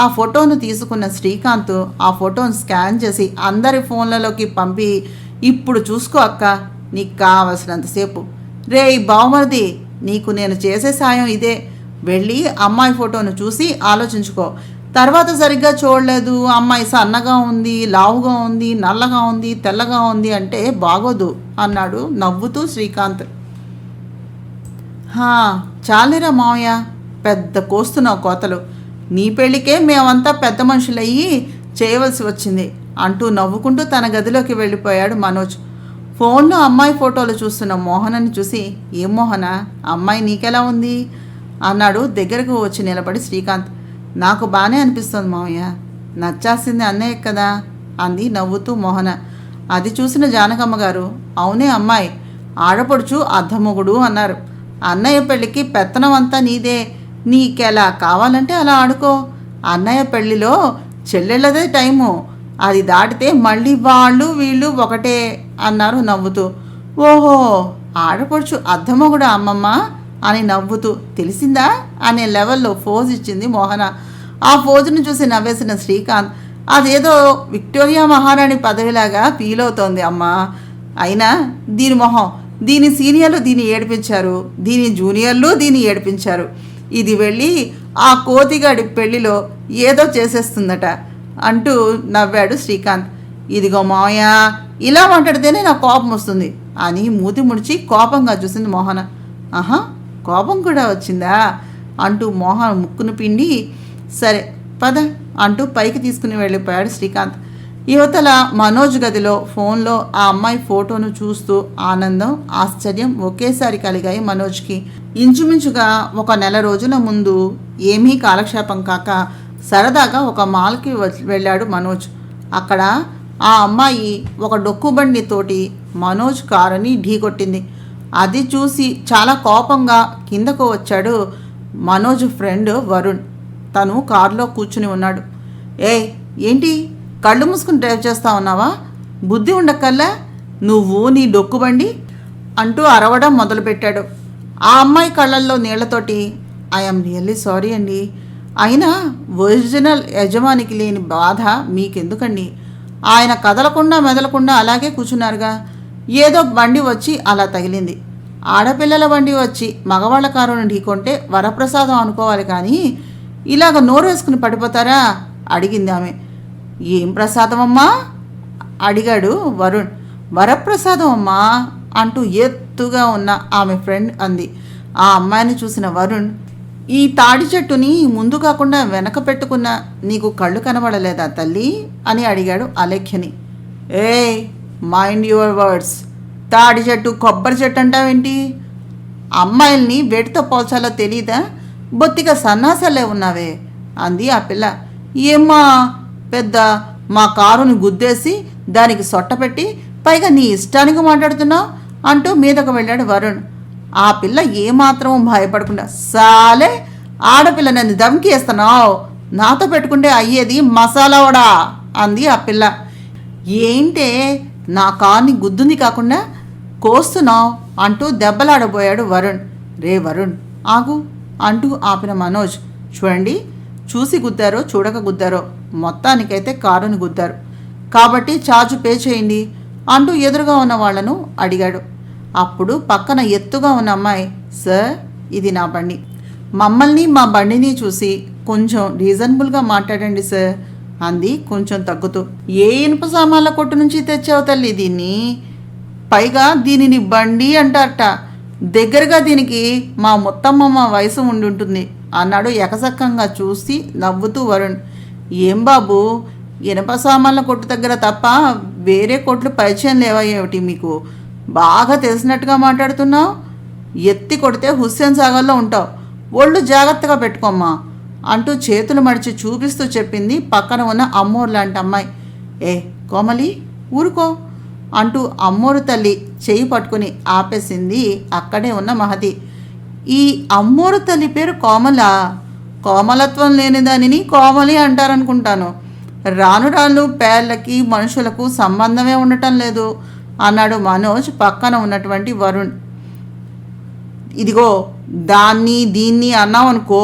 ఆ ఫోటోను తీసుకున్న శ్రీకాంత్ ఆ ఫోటోను స్కాన్ చేసి అందరి ఫోన్లలోకి పంపి, ఇప్పుడు చూసుకో అక్క, నీకు కావలసినంతసేపు. రేయ్ బావమరిది, నీకు నేను చేసే సాయం ఇదే, వెళ్ళి అమ్మాయి ఫోటోను చూసి ఆలోచించుకో. తర్వాత సరిగ్గా చూడలేదు, అమ్మాయి సన్నగా ఉంది, లావుగా ఉంది, నల్లగా ఉంది, తెల్లగా ఉంది అంటే బాగోదు అన్నాడు నవ్వుతూ శ్రీకాంత్. చాలేరా మావయ్య, పెద్ద కోస్తున్నావు కోతలు, నీ పెళ్ళికే మేమంతా పెద్ద మనుషులయ్యి చేయవలసి వచ్చింది అంటూ నవ్వుకుంటూ తన గదిలోకి వెళ్ళిపోయాడు మనోజ్. ఫోన్లో అమ్మాయి ఫోటోలు చూస్తున్న మోహనని చూసి, ఏం మోహన, అమ్మాయి నీకెలా ఉంది అన్నాడు దగ్గరకు వచ్చి నిలబడి శ్రీకాంత్. నాకు బాగానే అనిపిస్తుంది మావయ్య, నచ్చాల్సింది అన్నయ్య కదా అంది నవ్వుతూ మోహన. అది చూసిన జానకమ్మ గారు, అవునే అమ్మాయి, ఆడపడుచు అర్ధమొగుడు అన్నారు. అన్నయ్య పెళ్ళికి పెత్తనం అంతా నీదే, నీకెలా కావాలంటే అలా ఆడుకో. అన్నయ్య పెళ్ళిలో చెల్లెళ్ళదే టైము, అది దాటితే మళ్ళీ వాళ్ళు వీళ్ళు ఒకటే అన్నారు నవ్వుతూ. ఓహో, ఆడపడుచు అర్ధమొగుడా అమ్మమ్మ అని నవ్వుతూ, తెలిసిందా అనే లెవెల్లో ఫోజ్ ఇచ్చింది మోహన. ఆ ఫోజును చూసి నవ్వేసిన శ్రీకాంత్, అదేదో విక్టోరియా మహారాణి పదవిలాగా ఫీల్ అవుతోంది అమ్మ. అయినా దీని మొహం, దీని సీనియర్లు దీన్ని ఏడిపించారు, దీని జూనియర్లు దీన్ని ఏడిపించారు, ఇది వెళ్ళి ఆ కోతిగాడి పెళ్లిలో ఏదో చేసేస్తుందట అంటూ నవ్వాడు శ్రీకాంత్. ఇదిగో మావయ్య, ఇలా మాట్లాడితేనే నాకు కోపం వస్తుంది అని మూతి ముడిచి కోపంగా చూసింది మోహన. కోపం కూడా వచ్చిందా అంటూ మోహన్ ముక్కును పిండి, సరే పద అంటూ పైకి తీసుకుని వెళ్ళిపోయాడు శ్రీకాంత్. యువతల మనోజ్ గదిలో ఫోన్లో ఆ అమ్మాయి ఫోటోను చూస్తూ ఆనందం, ఆశ్చర్యం ఒకేసారి కలిగాయి మనోజ్కి. ఇంచుమించుగా ఒక నెల రోజుల ముందు ఏమీ కాలక్షేపం కాక సరదాగా ఒక మాల్కి వెళ్ళాడు మనోజ్. అక్కడ ఆ అమ్మాయి ఒక డొక్కుబండితోటి మనోజ్ కారుని ఢీకొట్టింది. అది చూసి చాలా కోపంగా కిందకు వచ్చాడు మనోజ్ ఫ్రెండ్ వరుణ్. తను కారులో కూర్చుని ఉన్నాడు. ఏంటి కళ్ళు మూసుకుని డ్రైవ్ చేస్తా ఉన్నావా? బుద్ధి ఉండక్కల్లా నువ్వు నీ డొక్కుబండి అంటూ అరవడం మొదలుపెట్టాడు. ఆ అమ్మాయి కళ్ళల్లో నీళ్లతోటి ఐఎమ్ రియల్లీ సారీ అండి, అయినా ఒరిజినల్ యజమానికి లేని బాధ మీకెందుకండి? ఆయన కదలకుండా మెదలకుండా అలాగే కూర్చున్నారుగా. ఏదో బండి వచ్చి అలా తగిలింది. ఆడపిల్లల బండి వచ్చి మగవాళ్ళ కారును ఢీకొంటే వరప్రసాదం అనుకోవాలి, కానీ ఇలాగ నోరు వేసుకుని పడిపోతారా? అడిగింది ఆమె. ఏం ప్రసాదం అమ్మా అడిగాడు వరుణ్. వరప్రసాదం అమ్మా అంటూ ఎత్తుగా ఉన్న ఆమె ఫ్రెండ్ అంది. ఆ అమ్మాయిని చూసిన వరుణ్, ఈ తాడి చెట్టుని ముందు కాకుండా వెనక పెట్టుకున్న నీకు కళ్ళు కనబడలేదా తల్లి అని అడిగాడు అలేఖ్యని. మైండ్ యువర్ వర్డ్స్, తాడి చెట్టు కొబ్బరి చెట్టు అంటావేంటి? అమ్మాయిల్ని వేటితో పోల్చాలో తెలీదా? బొత్తిగా సన్నాసలే ఉన్నావే అంది ఆ పిల్ల. ఏమ్మా పెద్ద మా కారుని గుద్దేసి దానికి సొట్టపెట్టి పైగా నీ ఇష్టానికి మాట్లాడుతున్నావు అంటూ మీదకు వెళ్ళాడు వరుణ్. ఆ పిల్ల ఏమాత్రం భయపడకుండా, సాలే ఆడపిల్ల నన్ను దమ్కి వేస్తున్నావు, నాతో పెట్టుకుంటే అయ్యేది మసాలా వడా అంది ఆ పిల్ల. ఏంటే నా కార్ని గుద్దుంది కాకుండా కోస్తున్నావు అంటూ దెబ్బలాడబోయాడు వరుణ్. రే వరుణ్ ఆగు అంటూ ఆపిన మనోజ్. చూడండి, చూసి గుద్దారో చూడక గుద్దారో మొత్తానికైతే కారుని గుద్దారు కాబట్టి ఛార్జ్ పే చేయండి అంటూ ఎదురుగా ఉన్న వాళ్లను అడిగాడు. అప్పుడు పక్కన ఎత్తుగా ఉన్న అమ్మాయి, సార్ ఇది నా బండి, మమ్మల్ని మా బండిని చూసి కొంచెం రీజనబుల్గా మాట్లాడండి సార్ అంది కొంచెం తగ్గుతూ. ఏ ఇనుప సామాన్ల కొట్టు నుంచి తెచ్చావు తల్లి దీన్ని? పైగా దీనిని బండి అంటారట, దగ్గరగా దీనికి మా మొత్తమ్మ వయసు ఉండుంటుంది అన్నాడు ఎకసక్కంగా చూసి నవ్వుతూ వరుణ్. ఏం బాబు, ఇనప సామాన్ల కొట్టు దగ్గర తప్ప వేరే కొట్లు పరిచయం లేవా ఏమిటి మీకు? బాగా తెలిసినట్టుగా మాట్లాడుతున్నావు. ఎత్తి కొడితే హుస్సేన్ సాగర్లో ఉంటావు, ఒళ్ళు జాగ్రత్తగా పెట్టుకోమ్మా అంటూ చేతులు మడిచి చూపిస్తూ చెప్పింది పక్కన ఉన్న అమ్మోరు లాంటి అమ్మాయి. కోమలి ఊరుకో అంటూ అమ్మోరు తల్లి చెయ్యి పట్టుకుని ఆపేసింది అక్కడే ఉన్న మహతి. ఈ అమ్మోరు తల్లి పేరు కోమల. కోమలత్వం లేని దానిని కోమలి అంటారనుకుంటాను. రాను రాను పేర్లకి మనుషులకు సంబంధమే ఉండటం లేదు అన్నాడు మనోజ్ పక్కన ఉన్నటువంటి వరుణ్. ఇదిగో దాన్ని దీన్ని అన్నావనుకో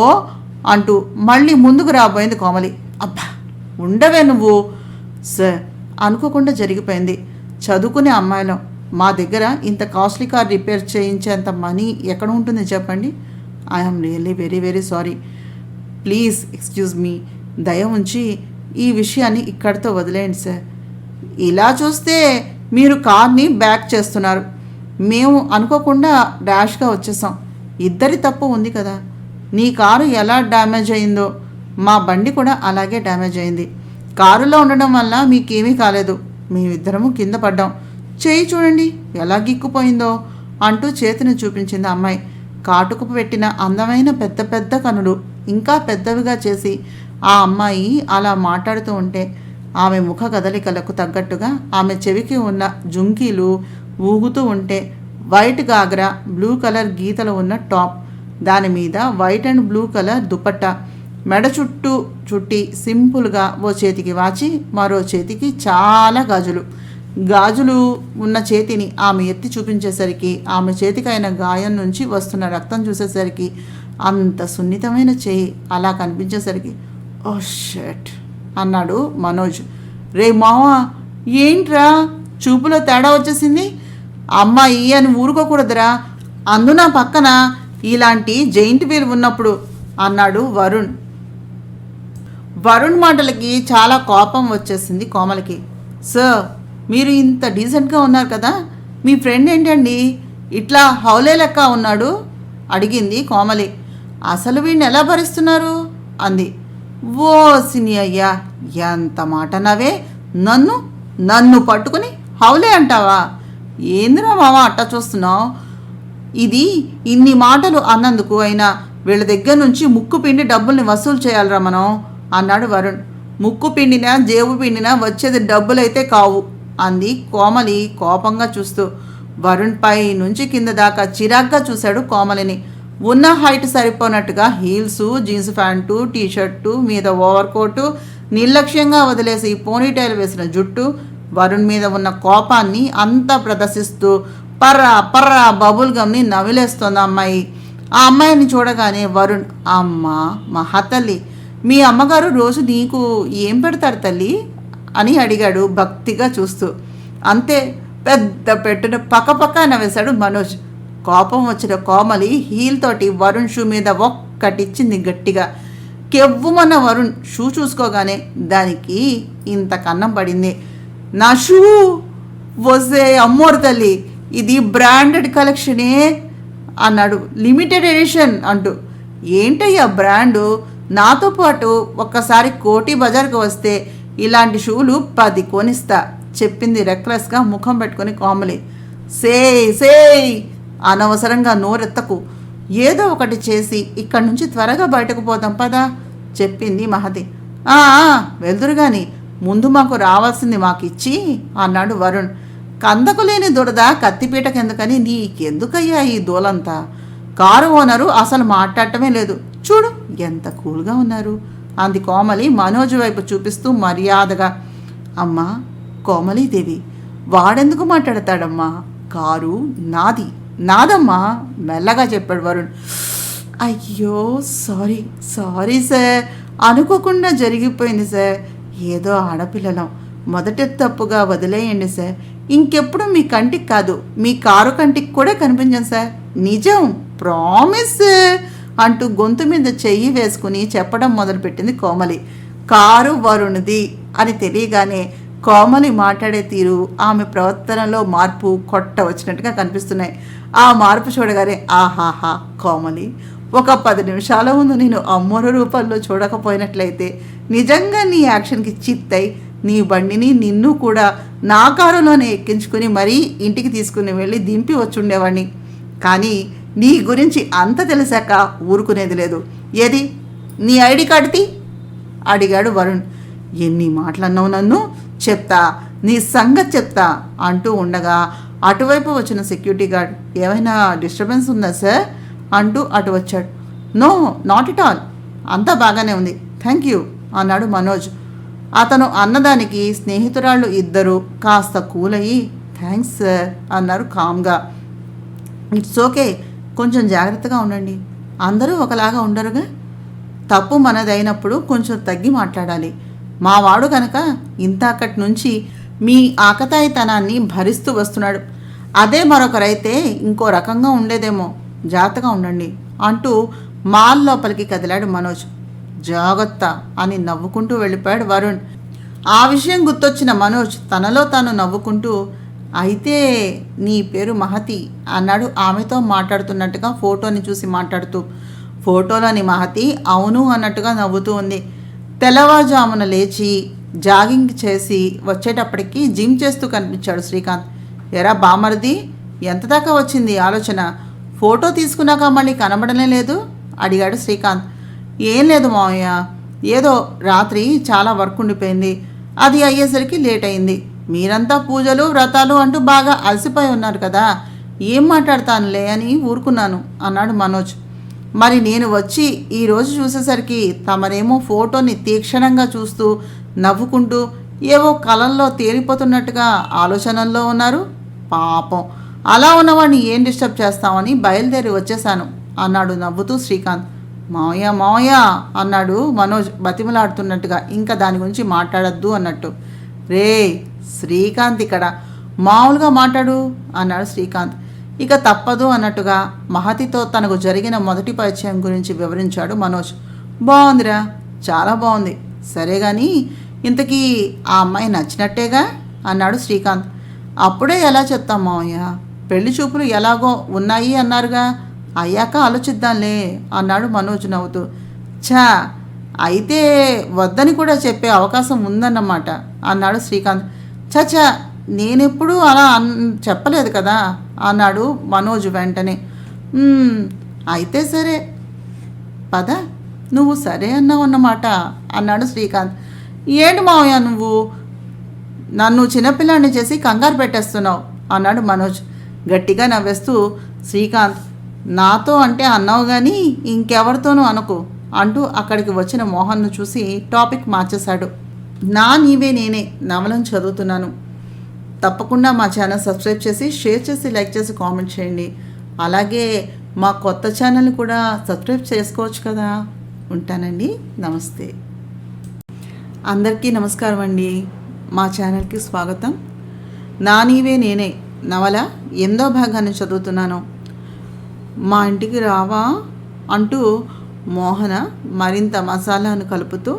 అంటూ మళ్ళీ ముందుకు రాబోయింది కోమలి. అబ్బా ఉండవే నువ్వు. సార్ అనుకోకుండా జరిగిపోయింది. చదువుకునే అమ్మాయిలం, మా దగ్గర ఇంత కాస్ట్లీ కార్ రిపేర్ చేయించేంత మనీ ఎక్కడ ఉంటుంది చెప్పండి? I'm really very very sorry, please excuse me. దయ ఉంచి ఈ విషయాన్ని ఇక్కడితో వదిలేయండి సార్. ఇలా చూస్తే మీరు కార్ని బ్యాక్ చేస్తున్నారు, మేము అనుకోకుండా డాష్గా వచ్చేసాం. ఇద్దరి తప్పు ఉంది కదా. నీ కారు ఎలా డ్యామేజ్ అయిందో మా బండి కూడా అలాగే డ్యామేజ్ అయింది. కారులో ఉండడం వల్ల మీకేమీ కాలేదు, మేమిద్దరము కింద పడ్డాం. చేయి చూడండి ఎలా గిక్కుపోయిందో అంటూ చేతిని చూపించింది అమ్మాయి. కాటుకు పెట్టిన అందమైన పెద్ద పెద్ద కనులు ఇంకా పెద్దవిగా చేసి ఆ అమ్మాయి అలా మాట్లాడుతూ ఉంటే ఆమె ముఖ కదలికలకు తగ్గట్టుగా ఆమె చెవికి ఉన్న జుంకీలు ఊగుతూ ఉంటే వైట్ గాగ్రా, బ్లూ కలర్ గీతలు ఉన్న టాప్, దాని మీద white and blue colour dupatta, మెడ చుట్టూ చుట్టి సింపుల్గా ఓ చేతికి వాచి మరో చేతికి చాలా గాజులు ఉన్న చేతిని ఆమె ఎత్తి చూపించేసరికి ఆమె చేతికి అయిన గాయం నుంచి వస్తున్న రక్తం చూసేసరికి అంత సున్నితమైన చేయి అలా కనిపించేసరికి ఓ షట్ అన్నాడు మనోజ్. రే మావా ఏంట్రా చూపులో తేడా వచ్చేసింది? అమ్మాయి అని ఊరుకోకూడదురా, అందున పక్కన ఇలాంటి జైంట్ వీల్ ఉన్నప్పుడు అన్నాడు వరుణ్. వరుణ్ మాటలకి చాలా కోపం వచ్చేసింది కోమలికి. సార్ మీరు ఇంత డీసెంట్గా ఉన్నారు కదా, మీ ఫ్రెండ్ ఏంటండి ఇట్లా హౌలే లెక్క ఉన్నాడు అడిగింది కోమలి. అసలు వీడిని ఎలా భరిస్తున్నారు అంది. ఓ సిని అయ్యా ఎంత మాట నవే, నన్ను నన్ను పట్టుకుని హౌలే అంటావా? ఏందిరా మామ అట్టా చూస్తున్నావు? ఇది ఇన్ని మాటలు అన్నందుకు అయినా వీళ్ళ దగ్గర నుంచి ముక్కు పిండి డబ్బుల్ని వసూలు చేయాలిరా మనం అన్నాడు వరుణ్. ముక్కు పిండినా జేబు పిండినా వచ్చేది డబ్బులైతే కావు అంది కోమలి కోపంగా చూస్తూ. వరుణ్ పై నుంచి కింద దాకా చిరాగ్గా చూశాడు కోమలిని. ఉన్న హైట్ సరిపోనట్టుగా హీల్సు, జీన్స్ ప్యాంటు, టీషర్టు, మీద ఓవర్ కోటు, నిర్లక్ష్యంగా వదిలేసి పోనీటైల్ వేసిన జుట్టు, వరుణ్ మీద ఉన్న కోపాన్ని అంతా ప్రదర్శిస్తూ పర్రా పర్రా బబుల్ గమ్ని నవిలేస్తోంది అమ్మాయి. ఆ అమ్మాయిని చూడగానే వరుణ్, అమ్మా మహాతల్లి, మీ అమ్మగారు రోజు నీకు ఏం పెడతారు తల్లి అని అడిగాడు భక్తిగా చూస్తూ. అంతే, పెద్ద పెట్టున పక్కపక్క నవ్వేశాడు మనోజ్. కోపం వచ్చిన కోమలి హీల్ తోటి వరుణ్ షూ మీద ఒక్కటిచ్చింది గట్టిగా. కెవ్వుమన్న వరుణ్ షూ చూసుకోగానే దానికి ఇంత కన్నం పడింది. నా షూ వస్తే అమ్మోరు తల్లి, ఇది బ్రాండెడ్ కలెక్షనే అన్నాడు, లిమిటెడ్ ఎడిషన్ అంటూ. ఏంటయ్యా బ్రాండు? నాతో పాటు ఒక్కసారి కోటి బజార్కి వస్తే ఇలాంటి షూలు 10 కొనిస్తా చెప్పింది రెక్లెస్గా ముఖం పెట్టుకుని కోమలి. సేయ్ అనవసరంగా నోరెత్తకు, ఏదో ఒకటి చేసి ఇక్కడి నుంచి త్వరగా బయటకు పోదాం పదా చెప్పింది మహతి. వెళ్దురు గాని ముందు మాకు రావాల్సింది మాకిచ్చి అన్నాడు వరుణ్. కందకు లేని దురద కత్తిపీటకెందుకని నీకెందుకయ్యా ఈ దూలంతా? కారు ఓనరు అసలు మాట్లాడటమే లేదు, చూడు ఎంత కూల్గా ఉన్నారు అంది కోమలి మనోజ్ వైపు చూపిస్తూ మర్యాదగా. అమ్మా కోమలీదేవి, వాడెందుకు మాట్లాడతాడమ్మా? కారు నాదమ్మా మెల్లగా చెప్పాడు వరుణ్. అయ్యో సారీ సార్, అనుకోకుండా జరిగిపోయింది సార్. ఏదో ఆడపిల్లలం, మొదటి తప్పుగా వదిలేయండి సార్. ఇంకెప్పుడు మీ కంటికి కాదు, మీ కారు కంటికి కూడా కనిపించను సార్, నిజం, ప్రామిస్ అంటూ గొంతు మీద చెయ్యి వేసుకుని చెప్పడం మొదలుపెట్టింది కోమలి. కారు వరుణ్ది అని తెలియగానే కోమలి మాట్లాడే తీరు, ఆమె ప్రవర్తనలో మార్పు కొట్ట వచ్చినట్టుగా కనిపిస్తున్నాయి. ఆ మార్పు చూడగానే ఆహాహా కోమలి, ఒక 10 నిమిషాల ముందు నేను అమ్మోరు రూపంలో చూడకపోయినట్లయితే నిజంగా నీ యాక్షన్కి చిత్తై నీ బండిని నిన్ను కూడా నా కారులోనే ఎక్కించుకుని మరీ ఇంటికి తీసుకుని వెళ్ళి దింపి వచ్చుండేవాడిని. కానీ నీ గురించి అంత తెలిసాక ఊరుకునేది లేదు. ఏది నీ ఐడి కార్డు అడిగాడు వరుణ్. ఎన్ని మాటలన్నావు నన్ను, చెప్తా నీ సంగతి చెప్తా అంటూ ఉండగా అటువైపు వచ్చిన సెక్యూరిటీ గార్డ్, ఏమైనా డిస్టర్బెన్స్ ఉందా సార్ అంటూ అటు వచ్చాడు. నో నాట్ ఇట్ ఆల్, అంతా బాగానే ఉంది, థ్యాంక్ యూ అన్నాడు మనోజ్. అతను అన్నదానికి స్నేహితురాళ్ళు ఇద్దరు కాస్త కూలయ్యి థ్యాంక్స్ సార్ అన్నారు కామ్గా. ఇట్స్ ఓకే, కొంచెం జాగ్రత్తగా ఉండండి, అందరూ ఒకలాగా ఉండరుగా. తప్పు మనదైనప్పుడు కొంచెం తగ్గి మాట్లాడాలి. మా వాడు కనుక ఇంతకటి నుంచి మీ ఆకతాయితనాన్ని భరిస్తూ వస్తున్నాడు. అదే మరొకరైతే ఇంకో రకంగా ఉండేదేమో, జాగ్రత్తగా ఉండండి అంటూ మాల్ లోపలికి కదిలాడు మనోజ్. జాగ్రత్త అని నవ్వుకుంటూ వెళ్ళిపోయాడు వరుణ్. ఆ విషయం గుర్తొచ్చిన మనోజ్ తనలో తాను నవ్వుకుంటూ, అయితే నీ పేరు మహతి అన్నాడు ఆమెతో మాట్లాడుతున్నట్టుగా ఫోటోని చూసి మాట్లాడుతూ. ఫోటోలోని మహతి అవును అన్నట్టుగా నవ్వుతూ ఉంది. తెల్లవారుజామున లేచి జాగింగ్ చేసి వచ్చేటప్పటికి జిమ్ చేస్తూ కనిపించాడు శ్రీకాంత్. ఎరా బామర్ది, ఎంత దాకా వచ్చింది ఆలోచన? ఫోటో తీసుకున్నాక మళ్ళీ కనబడనే లేదు అడిగాడు శ్రీకాంత్. ఏం లేదు మావయ్య, ఏదో రాత్రి చాలా వర్క్ ఉండిపోయింది, అది అయ్యేసరికి లేట్ అయింది. మీరంతా పూజలు వ్రతాలు అంటూ బాగా అలసిపోయి ఉన్నారు కదా, ఏం మాట్లాడతానులే అని ఊరుకున్నాను అన్నాడు మనోజ్. మరి నేను వచ్చి ఈరోజు చూసేసరికి తమరేమో ఫోటోని తీక్షణంగా చూస్తూ నవ్వుకుంటూ ఏవో కలల్లో తేలిపోతున్నట్టుగా ఆలోచనల్లో ఉన్నారు. పాపం, అలా ఉన్నవాడిని ఏం డిస్టర్బ్ చేస్తామని బయలుదేరి వచ్చేశాను అన్నాడు నవ్వుతూ శ్రీకాంత్. మావయ్య అన్నాడు మనోజ్ బతిమలాడుతున్నట్టుగా, ఇంకా దాని గురించి మాట్లాడద్దు అన్నట్టు. రే శ్రీకాంత్, ఇక్కడ మామూలుగా మాట్లాడు అన్నాడు శ్రీకాంత్. ఇక తప్పదు అన్నట్టుగా మహతితో తనకు జరిగిన మొదటి పరిచయం గురించి వివరించాడు మనోజ్. బాగుందిరా, చాలా బాగుంది. సరే కానీ ఇంతకీ ఆ అమ్మాయి నచ్చినట్టేగా అన్నాడు శ్రీకాంత్. అప్పుడే ఎలా చెప్తాం మావయ్య, పెళ్లి చూపులు ఎలాగో ఉన్నాయి అన్నారుగా, అయ్యాక ఆలోచిద్దాంలే అన్నాడు మనోజ్ నవ్వుతూ. ఛా, అయితే వద్దని కూడా చెప్పే అవకాశం ఉందన్నమాట అన్నాడు శ్రీకాంత్. చచా, నేనెప్పుడూ అలా చెప్పలేదు కదా అన్నాడు మనోజ్ వెంటనే. అయితే సరే పద, నువ్వు సరే అన్నావు అన్నమాట అన్నాడు శ్రీకాంత్. ఏంటి మావయ్య నువ్వు నన్ను చిన్నపిల్లాన్ని చేసి కంగారు పెట్టేస్తున్నావు అన్నాడు మనోజ్ గట్టిగా నవ్వేస్తూ. శ్రీకాంత్, నాతో అంటే అన్నావు కానీ ఇంకెవరితోనూ అనుకో అంటూ అక్కడికి వచ్చిన మోహన్ను చూసి టాపిక్ మార్చేశాడు. నీవే నేనే నవలను చదువుతున్నాను. తప్పకుండా మా ఛానల్ సబ్స్క్రైబ్ చేసి షేర్ చేసి లైక్ చేసి కామెంట్ చేయండి. అలాగే మా కొత్త ఛానల్ని కూడా సబ్స్క్రైబ్ చేసుకోవచ్చు కదా. ఉంటానండి, నమస్తే. అందరికీ నమస్కారం అండి. మా ఛానల్కి స్వాగతం. నీవే నేనే నవల 8వ భాగాన్ని చదువుతున్నాను. మా ఇంటికి రావా అంటూ మోహన మరింత మసాలాను కలుపుతూ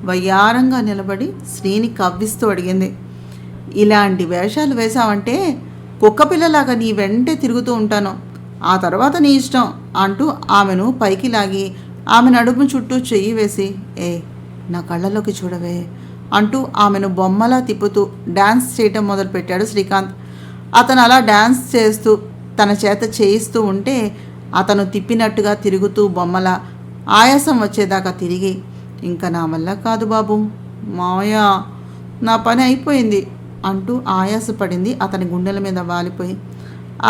వయ్యారంగా నిలబడి శ్రీని కవ్విస్తూ అడిగింది. ఇలాంటి వేషాలు వేశావంటే కుక్కపిల్లలాగా నీ వెంటే తిరుగుతూ ఉంటాను, ఆ తర్వాత నీ ఇష్టం అంటూ ఆమెను పైకి లాగి ఆమె నడుము చుట్టూ చెయ్యి వేసి, నా కళ్ళలోకి చూడవే అంటూ ఆమెను బొమ్మలా తిప్పుతూ డ్యాన్స్ చేయటం మొదలుపెట్టాడు శ్రీకాంత్. అతను అలా డ్యాన్స్ చేస్తూ తన చేత చేయిస్తూ ఉంటే అతను తిప్పినట్టుగా తిరుగుతూ బొమ్మల ఆయాసం వచ్చేదాకా తిరిగి, ఇంకా నా వల్ల కాదు బాబు, మావయ్య నా పని అయిపోయింది అంటూ ఆయాసపడింది అతని గుండెల మీద వాలిపోయి.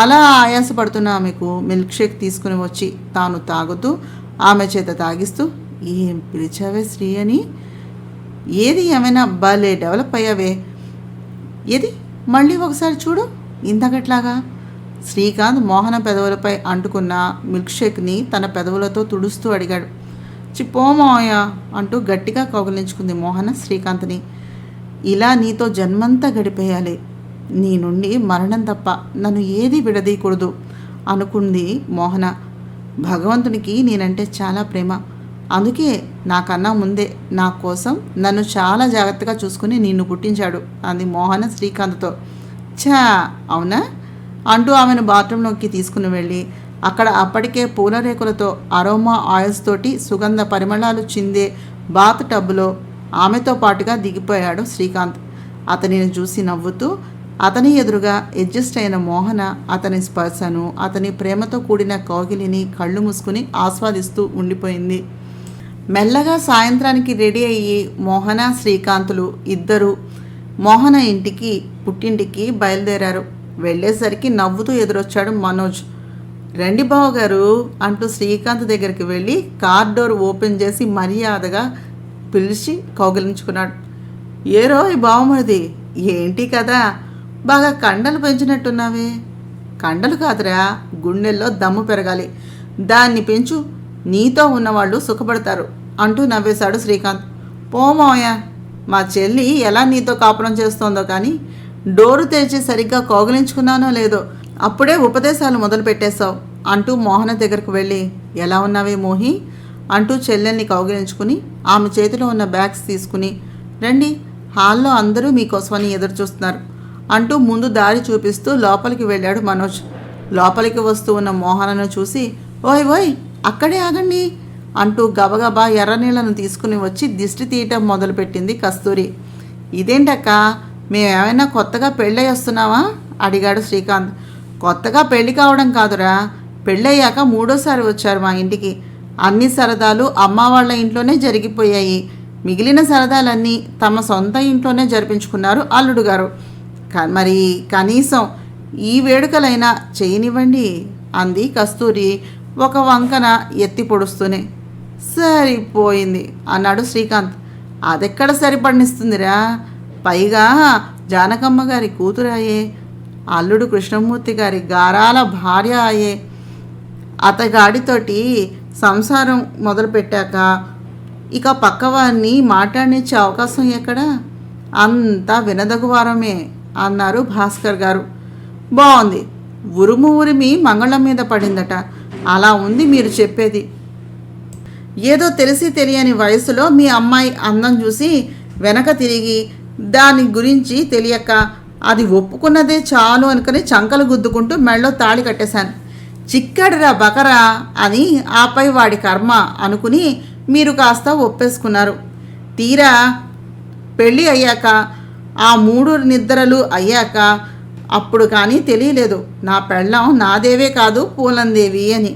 అలా ఆయాసపడుతున్న ఆమెకు మిల్క్ షేక్ తీసుకుని వచ్చి తాను తాగుతూ ఆమె చేత తాగిస్తూ, ఏం పిలిచావే శ్రీ అని, ఏది ఏమైనా భలే డెవలప్ అయ్యావే, ఏది మళ్ళీ ఒకసారి చూడు ఇంతకట్లాగా. శ్రీకాంత్ మోహన పెదవులపై అంటుకున్న మిల్క్ షేక్ని తన పెదవులతో తుడుస్తూ అడిగాడు. చిపోమాయ అంటూ గట్టిగా కౌగిలించుకుంది మోహన శ్రీకాంత్ని. ఇలా నీతో జన్మంతా గడిపేయాలి, నీ నుండి మరణం తప్ప నన్ను ఏది విడదీయకూడదు అనుకుంది మోహన. భగవంతునికి నేనంటే చాలా ప్రేమ, అందుకే నాకన్నా ముందే నా కోసం నన్ను చాలా జాగ్రత్తగా చూసుకుని నిన్ను పుట్టించాడు అంది మోహన శ్రీకాంత్తో. ఛా అవునా అంటూ ఆమెను బాత్రూంలోకి తీసుకుని వెళ్ళి అక్కడ అప్పటికే పూలరేకులతో అరోమా ఆయిల్స్ తోటి సుగంధ పరిమళాలు చిందే బాత్ టబ్లో ఆమెతో పాటుగా దిగిపోయాడు శ్రీకాంత్. అతనిని చూసి నవ్వుతూ అతని ఎదురుగా అడ్జస్ట్ అయిన మోహన అతని స్పర్శను, అతని ప్రేమతో కూడిన కౌగిలిని కళ్ళు మూసుకుని ఆస్వాదిస్తూ ఉండిపోయింది. మెల్లగా సాయంత్రానికి రెడీ అయ్యి మోహన శ్రీకాంతులు ఇద్దరూ మోహన పుట్టింటికి బయలుదేరారు. వెళ్ళేసరికి నవ్వుతూ ఎదురొచ్చాడు మనోజ్. రండి బావగారు అంటూ శ్రీకాంత్ దగ్గరికి వెళ్ళి కార్ డోర్ ఓపెన్ చేసి మర్యాదగా పిలిచి కౌగిలించుకున్నాడు. ఏరో ఈ బావమరిది, ఏంటి కదా బాగా కండలు పెంచినట్టున్నావే. కండలు కాదురా, గుండెల్లో దమ్ము పెరగాలి, దాన్ని పెంచు, నీతో ఉన్నవాళ్ళు సుఖపడతారు అంటూ నవ్వేశాడు శ్రీకాంత్. పోమాయ, మా చెల్లి ఎలా నీతో కాపురం చేస్తోందో కానీ డోరు తెరిచి సరిగ్గా కౌగిలించుకున్నానో లేదో అప్పుడే ఉపదేశాలు మొదలు పెట్టేశావు అంటూ మోహన దగ్గరకు వెళ్ళి, ఎలా ఉన్నావే మోహి అంటూ చెల్లెల్ని కౌగిలించుకుని ఆమె చేతిలో ఉన్న బ్యాగ్స్ తీసుకుని, రండి హాల్లో అందరూ మీకోసమని ఎదురు చూస్తున్నారు అంటూ ముందు దారి చూపిస్తూ లోపలికి వెళ్ళాడు మనోజ్. లోపలికి వస్తూ ఉన్న మోహనను చూసి, ఓయ్ అక్కడే ఆగండి అంటూ గబగబా ఎర్రనీళ్లను తీసుకుని వచ్చి దిష్టి తీయటం మొదలుపెట్టింది కస్తూరి. ఇదేంటక్క, మేమేమైనా కొత్తగా పెళ్ళై వస్తున్నావా అడిగాడు శ్రీకాంత్. కొత్తగా పెళ్లి కావడం కాదురా, పెళ్ళయ్యాక 3వ వచ్చారు మా ఇంటికి. అన్ని సరదాలు అమ్మ వాళ్ళ ఇంట్లోనే జరిగిపోయాయి, మిగిలిన సరదాలన్నీ తమ సొంత ఇంట్లోనే జరిపించుకున్నారు అల్లుడు గారు. మరి కనీసం ఈ వేడుకలైనా చేయనివ్వండి అంది కస్తూరి ఒక వంకన ఎత్తి పొడుస్తూనే. సరిపోయింది అన్నాడు శ్రీకాంత్. అదెక్కడ సరిపడినిస్తుందిరా, పైగా జానకమ్మ గారి కూతురాయే, అల్లుడు కృష్ణమూర్తి గారి గారాల భార్య అయ్యే. అతగాడితోటి సంసారం మొదలుపెట్టాక ఇక పక్కవారిని మాట్లాడించే అవకాశం ఎక్కడా, అంతా వినదగువారమే అన్నారు భాస్కర్ గారు. బాగుంది, ఉరిమి మంగళం మీద పడిందట, అలా ఉంది మీరు చెప్పేది. ఏదో తెలిసి తెలియని వయసులో మీ అమ్మాయి అందం చూసి వెనక తిరిగి దాని గురించి తెలియక అది ఒప్పుకున్నదే చాలు అనుకుని చంకలు గుద్దుకుంటూ మెళ్ళో తాళి కట్టేశాను. చిక్కడిరా బకరా అని ఆపై వాడి కర్మ అనుకుని మీరు కాస్త ఒప్పేసుకున్నారు. తీరా పెళ్ళి అయ్యాక ఆ 3 నిద్రలు అయ్యాక అప్పుడు కానీ తెలియలేదు నా పెళ్ళాం నాదేవే కాదు పూలందేవి అని.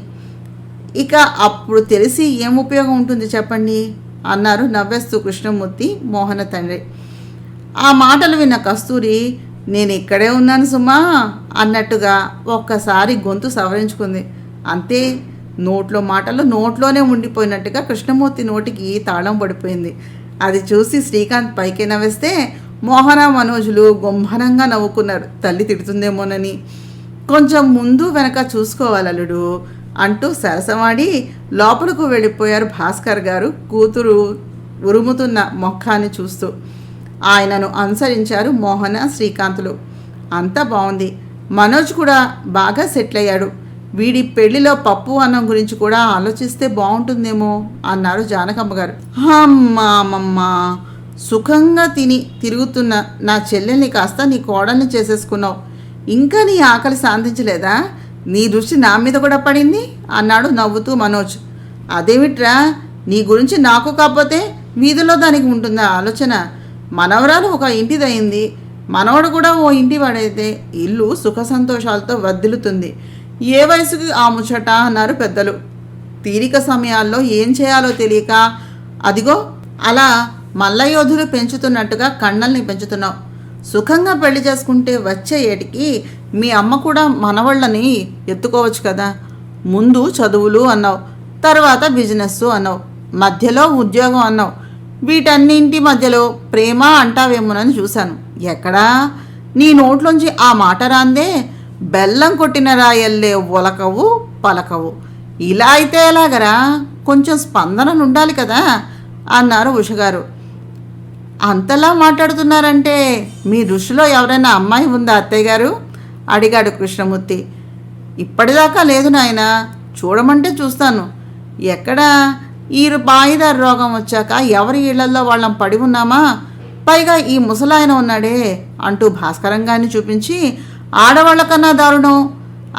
ఇక అప్పుడు తెలిసి ఏం ఉపయోగం ఉంటుంది చెప్పండి అన్నారు నవ్వేస్తూ కృష్ణమూర్తి మోహన తండ్రి. ఆ మాటలు విన్న కస్తూరి నేను ఇక్కడే ఉన్నాను సుమా అన్నట్టుగా ఒక్కసారి గొంతు సవరించుకుంది. అంతే, నోట్లో మాటలు నోట్లోనే ఉండిపోయినట్టుగా కృష్ణమూర్తి నోటికి తాళం పడిపోయింది. అది చూసి శ్రీకాంత్ పైకి నవ్వేస్తే మోహన మనోజులు గుంభనంగా నవ్వుకున్నారు, తల్లి తిడుతుందేమోనని. కొంచెం ముందు వెనక చూసుకోవాలలుడు అంటూ సరసమాడి లోపలకు వెళ్ళిపోయారు భాస్కర్ గారు కూతురు ఉరుముతున్న మొఖాన్ని చూస్తూ. ఆయనను అనుసరించారు మోహన శ్రీకాంతులు. అంతా బాగుంది. మనోజ్ కూడా బాగా సెటిల్ అయ్యాడు. వీడి పెళ్లిలో పప్పు అన్నం గురించి కూడా ఆలోచిస్తే బాగుంటుందేమో అన్నారు జానకమ్మ గారు. అమ్మమ్మ, సుఖంగా తిరుగుతున్న నా చెల్లెల్ని కాస్త నీ కోడల్ని చేసేసుకున్నావు. ఇంకా నీ ఆకలి శాంతించలేదా? నీ దృష్టి నా మీద కూడా పడింది అన్నాడు నవ్వుతూ మనోజ్. అదేమిట్రా, నీ గురించి నాకు కాకపోతే వీధిలో దానికి ఉంటుందా ఆలోచన? మనవరాలు ఒక ఇంటిదయింది, మనవడు కూడా ఓ ఇంటి వాడైతే ఇల్లు సుఖ సంతోషాలతో వర్ధిల్లుతుంది. ఏ వయసుకి ఆ ముచ్చట అన్నారు పెద్దలు. తీరిక సమయాల్లో ఏం చేయాలో తెలియక అదిగో అలా మల్లయోధులు పెంచుతున్నట్టుగా కన్నల్ని పెంచుతున్నావు. సుఖంగా పెళ్లి చేసుకుంటే వచ్చే ఏటికి మీ అమ్మ కూడా మనవాళ్ళని ఎత్తుకోవచ్చు కదా. ముందు చదువులు అన్నావు, తర్వాత బిజినెస్ అన్నావు, మధ్యలో ఉద్యోగం అన్నావు. వీటన్నింటి మధ్యలో ప్రేమ అంటావేమోనని చూశాను. ఎక్కడా నీ నోట్లోంచి ఆ మాట రాందే. బెల్లం కొట్టిన రాయల్లే ఒలకవు పలకవు. ఇలా అయితే ఎలాగరా? కొంచెం స్పందన ఉండాలి కదా అన్నారు ఉషగారు. అంతలా మాట్లాడుతున్నారంటే మీ దృష్టిలో ఎవరైనా అమ్మాయి ఉందా అత్తయ్య గారు అడిగాడు కృష్ణమూర్తి. ఇప్పటిదాకా లేదు నాయన, చూడమంటే చూస్తాను. ఎక్కడా ఈ బాయిదారు రోగం వచ్చాక ఎవరి ఇళ్లల్లో వాళ్ళం పడి ఉన్నామా? పైగా ఈ ముసలాయన ఉన్నాడే అంటూ భాస్కరంగాన్ని చూపించి, ఆడవాళ్ళ కన్నా దారుణం,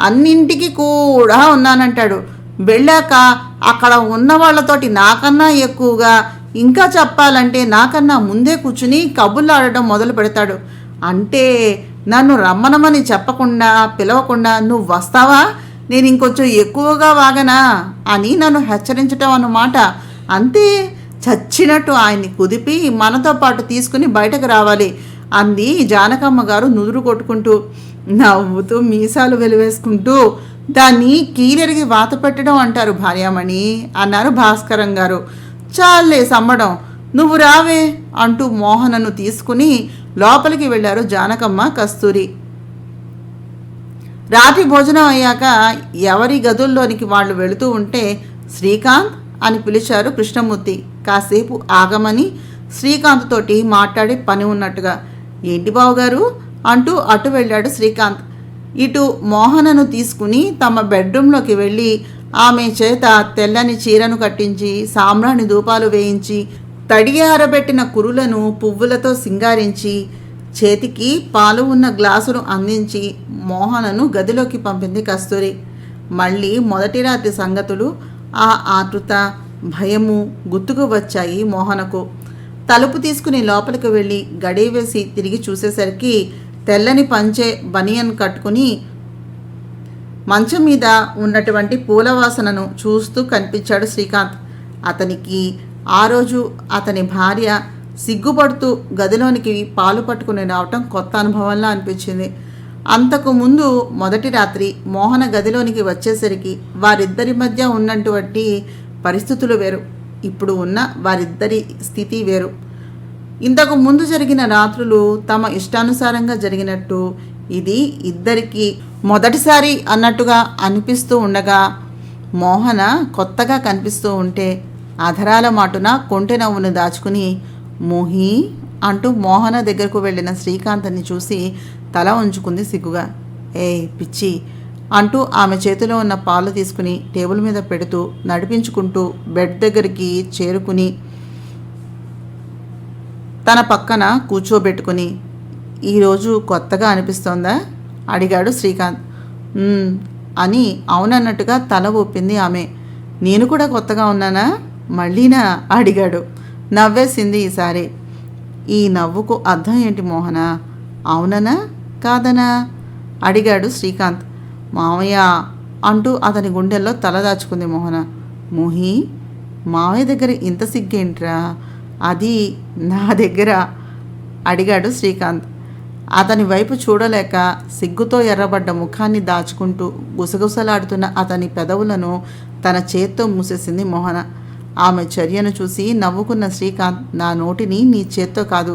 అన్నింటికి కూడా ఉన్నానంటాడు. వెళ్ళాక అక్కడ ఉన్న వాళ్ళతోటి నాకన్నా ఎక్కువగా, ఇంకా చెప్పాలంటే నాకన్నా ముందే కూర్చుని కబుర్లు ఆడటం మొదలు పెడతాడు. అంటే నన్ను రమ్మనమని చెప్పకుండా పిలవకుండా నువ్వు వస్తావా, నేను ఇంకొంచెం ఎక్కువగా వాగనా అని నన్ను హెచ్చరించటం అన్నమాట. అంతే, చచ్చినట్టు ఆయన్ని కుదిపి మనతో పాటు తీసుకుని బయటకు రావాలి అంది జానకమ్మ గారు నుదురు కొట్టుకుంటూ. నవ్వుతూ మీసాలు వెలివేసుకుంటూ, దాన్ని కీలెరిగి వాత పెట్టడం అంటారు భార్యామణి అన్నారు భాస్కరం గారు. చాలే సమ్మడం, నువ్వు రావే అంటూ మోహనను తీసుకుని లోపలికి వెళ్ళారు జానకమ్మ కస్తూరి. రాత్రి భోజనం అయ్యాక ఎవరి గదుల్లోనికి వాళ్ళు వెళుతూ ఉంటే శ్రీకాంత్ అని పిలిచారు కృష్ణమూర్తి. కాసేపు ఆగమని శ్రీకాంత్ తోటి మాట్లాడి పని ఉన్నట్టుగా. ఏంటి బావగారు అంటూ అటు వెళ్ళాడు శ్రీకాంత్. ఇటు మోహనను తీసుకుని తమ బెడ్రూమ్లోకి వెళ్ళి ఆమె చేత తెల్లని చీరను కట్టించి సాంబ్రాణి ధూపాలు వేయించి తడిగి ఆరబెట్టిన కురులను పువ్వులతో సింగారించి చేతికి పాలు ఉన్న గ్లాసును అందించి మోహనను గదిలోకి పంపింది కస్తూరి. మళ్ళీ మొదటి రాత్రి సంగతులు, ఆ ఆతృత భయము గుర్తుకు వచ్చాయి మోహనకు. తలుపు తీసుకుని లోపలికి వెళ్ళి గడియ వేసి తిరిగి చూసేసరికి తెల్లని పంచె బనియన్ కట్టుకుని మంచం మీద ఉన్నటువంటి పూలవాసనను చూస్తూ కనిపించాడు శ్రీకాంత్. అతనికి ఆ రోజు అతని భార్య సిగ్గుపడుతూ గదిలోనికి పాలు పట్టుకుని రావటం కొత్త అనుభవంలా అనిపించింది. అంతకు ముందు మొదటి రాత్రి మోహన గదిలోనికి వచ్చేసరికి వారిద్దరి మధ్య ఉన్నటువంటి పరిస్థితులు వేరు, ఇప్పుడు ఉన్న వారిద్దరి స్థితి వేరు. ఇంతకు ముందు జరిగిన రాత్రులు తమ ఇష్టానుసారంగా జరిగినట్టు ఇది ఇద్దరికి మొదటిసారి అన్నట్టుగా అనిపిస్తూ ఉండగా మోహన కొత్తగా కనిపిస్తూ ఉంటే అధరాల మాటున కొంటె నవ్వును దాచుకుని మోహి అంటూ మోహన దగ్గరకు వెళ్ళిన శ్రీకాంత్ని చూసి తల ఉంచుకుంది సిగ్గుగా. పిచ్చి అంటూ ఆమె చేతిలో ఉన్న పాలు తీసుకుని టేబుల్ మీద పెడుతూ నడిపించుకుంటూ బెడ్ దగ్గరికి చేరుకుని తన పక్కన కూర్చోబెట్టుకుని, ఈరోజు కొత్తగా అనిపిస్తోందా అడిగాడు శ్రీకాంత్. అని అవునన్నట్టుగా తల ఊపింది ఆమె. నేను కూడా కొత్తగా ఉన్నానా మళ్ళీనా అడిగాడు. నవ్వేసింది ఈసారి. ఈ నవ్వుకు అర్థం ఏంటి మోహన? అవుననా కాదనా అడిగాడు శ్రీకాంత్. మామయ్య అంటూ అతని గుండెల్లో తలదాచుకుంది మోహన. మోహి, మామయ్య దగ్గర ఇంత సిగ్గేంట్రా? అది నా దగ్గర అడిగాడు శ్రీకాంత్. అతని వైపు చూడలేక సిగ్గుతో ఎర్రబడ్డ ముఖాన్ని దాచుకుంటూ గుసగుసలాడుతున్న అతని పెదవులను తన చేత్తో మూసేసింది మోహన. ఆమె చర్యను చూసి నవ్వుకున్న శ్రీకాంత్, నా నోటిని నీ చేత్తో కాదు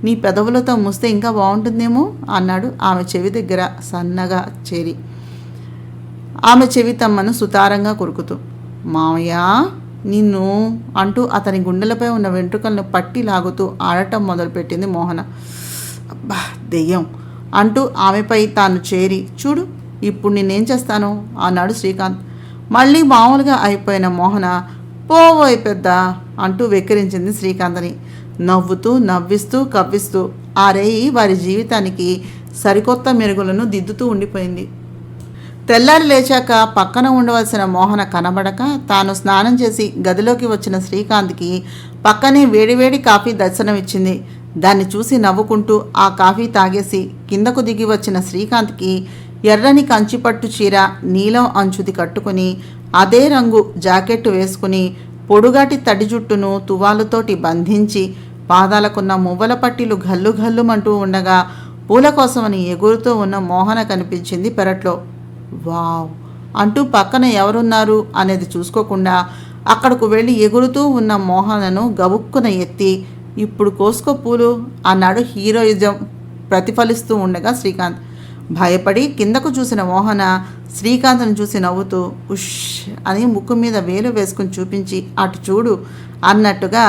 నీ పెదవులతో మూస్తే ఇంకా బాగుంటుందేమో అన్నాడు ఆమె చెవి దగ్గర సన్నగా చేరి, ఆమె చెవి తమ్మను సుతారంగా కొరుకుతూ. మామయ్య నిన్ను అంటూ అతని గుండెలపై ఉన్న వెంట్రుకలను పట్టి లాగుతూ ఆడటం మొదలుపెట్టింది మోహన. అబ్బా దెయ్యం అంటూ ఆమెపై తాను చేరి, చూడు ఇప్పుడు నేనేం చేస్తాను అన్నాడు శ్రీకాంత్. మళ్ళీ మామూలుగా అయిపోయిన మోహన, పోవోయ్ పెద్ద అంటూ వెక్కిరించింది శ్రీకాంత్ని. నవ్వుతూ నవ్విస్తూ కవ్విస్తూ ఆ రేయి వారి జీవితానికి సరికొత్త మెరుగులను దిద్దుతూ ఉండిపోయింది. తెల్లారి లేచాక పక్కన ఉండవలసిన మోహన కనబడక తాను స్నానం చేసి గదిలోకి వచ్చిన శ్రీకాంత్కి పక్కనే వేడివేడి కాఫీ దర్శనమిచ్చింది. దాన్ని చూసి నవ్వుకుంటూ ఆ కాఫీ తాగేసి కిందకు దిగి వచ్చిన శ్రీకాంత్కి ఎర్రని కంచిపట్టు చీర నీలం అంచుది కట్టుకుని అదే రంగు జాకెట్టు వేసుకుని పొడుగాటి తడి జుట్టును తువాలుతోటి బంధించి పాదాలకున్న మువ్వల పట్టీలు గల్లు గల్లుమంటూ ఉండగా పూల కోసమని ఎగురుతూ ఉన్న మోహన కనిపించింది పెరట్లో. వావ్ అంటూ పక్కన ఎవరున్నారు అనేది చూసుకోకుండా అక్కడకు వెళ్ళి ఎగురుతూ ఉన్న మోహనను గబుక్కున ఎత్తి, ఇప్పుడు కోసుకో పూలు అన్నాడు హీరోయిజం ప్రతిఫలిస్తూ ఉండగా శ్రీకాంత్. భయపడి కిందకు చూసిన మోహన శ్రీకాంత్ను చూసి నవ్వుతూ ఉష్ అని ముక్కు మీద వేలు వేసుకుని చూపించి, అటు చూడు అన్నట్టుగా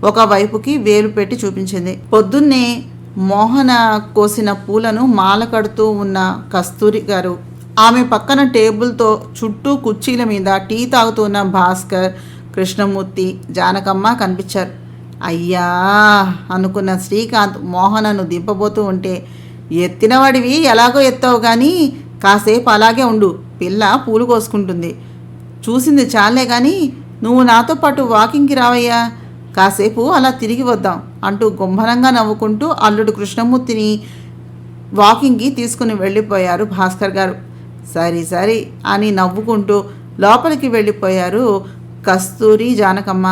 ఒకవైపుకి వేలు పెట్టి చూపించింది. పొద్దున్నే మోహన కోసిన పూలను మాల కడుతూ ఉన్న కస్తూరి గారు, ఆమె పక్కన టేబుల్తో చుట్టూ కుర్చీల మీద టీ తాగుతున్న భాస్కర్, కృష్ణమూర్తి, జానకమ్మ కనిపించారు. అయ్యా అనుకున్న శ్రీకాంత్ మోహనను దింపబోతూ ఉంటే, ఎత్తినవాడివి ఎలాగో ఎత్తావు కానీ కాసేపు అలాగే ఉండు, పిల్ల పూలు కోసుకుంటుంది, చూసింది చాలే కానీ నువ్వు నాతో పాటు వాకింగ్కి రావయ్యా, కాసేపు అలా తిరిగి వద్దాం అంటూ గుంభనంగా నవ్వుకుంటూ అల్లుడు కృష్ణమూర్తిని వాకింగ్కి తీసుకుని వెళ్ళిపోయారు భాస్కర్ గారు. సరి సరి అని నవ్వుకుంటూ లోపలికి వెళ్ళిపోయారు కస్తూరి, జానకమ్మ.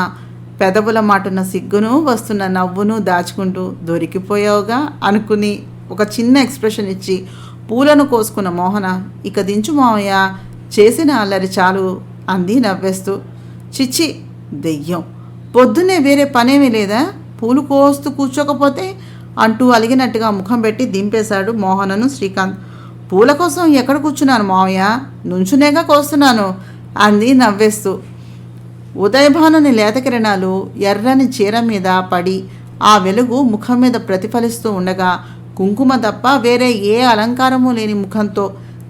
పెదవుల మాటున్న సిగ్గును వస్తున్న నవ్వును దాచుకుంటూ దొరికిపోయావుగా అనుకుని ఒక చిన్న ఎక్స్ప్రెషన్ ఇచ్చి పూలను కోసుకున్న మోహన, ఇక దించు మావయ్య, చేసిన అల్లరి చాలు అంది నవ్వేస్తూ. చిచ్చి దెయ్యం, పొద్దున్నే వేరే పనేమీ లేదా, పూలు కోస్తూ కూర్చోకపోతే అంటూ అలిగినట్టుగా ముఖం పెట్టి దింపేశాడు మోహనను శ్రీకాంత్. పూల కోసం ఎక్కడ కూర్చున్నాను మావయ్య, నుంచునేగా కోస్తున్నాను అంది నవ్వేస్తూ. ఉదయభానుని లేత కిరణాలు ఎర్రని చీర మీద పడి ఆ వెలుగు ముఖం మీద ప్రతిఫలిస్తూ ఉండగా కుంకుమ తప్ప వేరే ఏ అలంకారము లేని ముఖంతో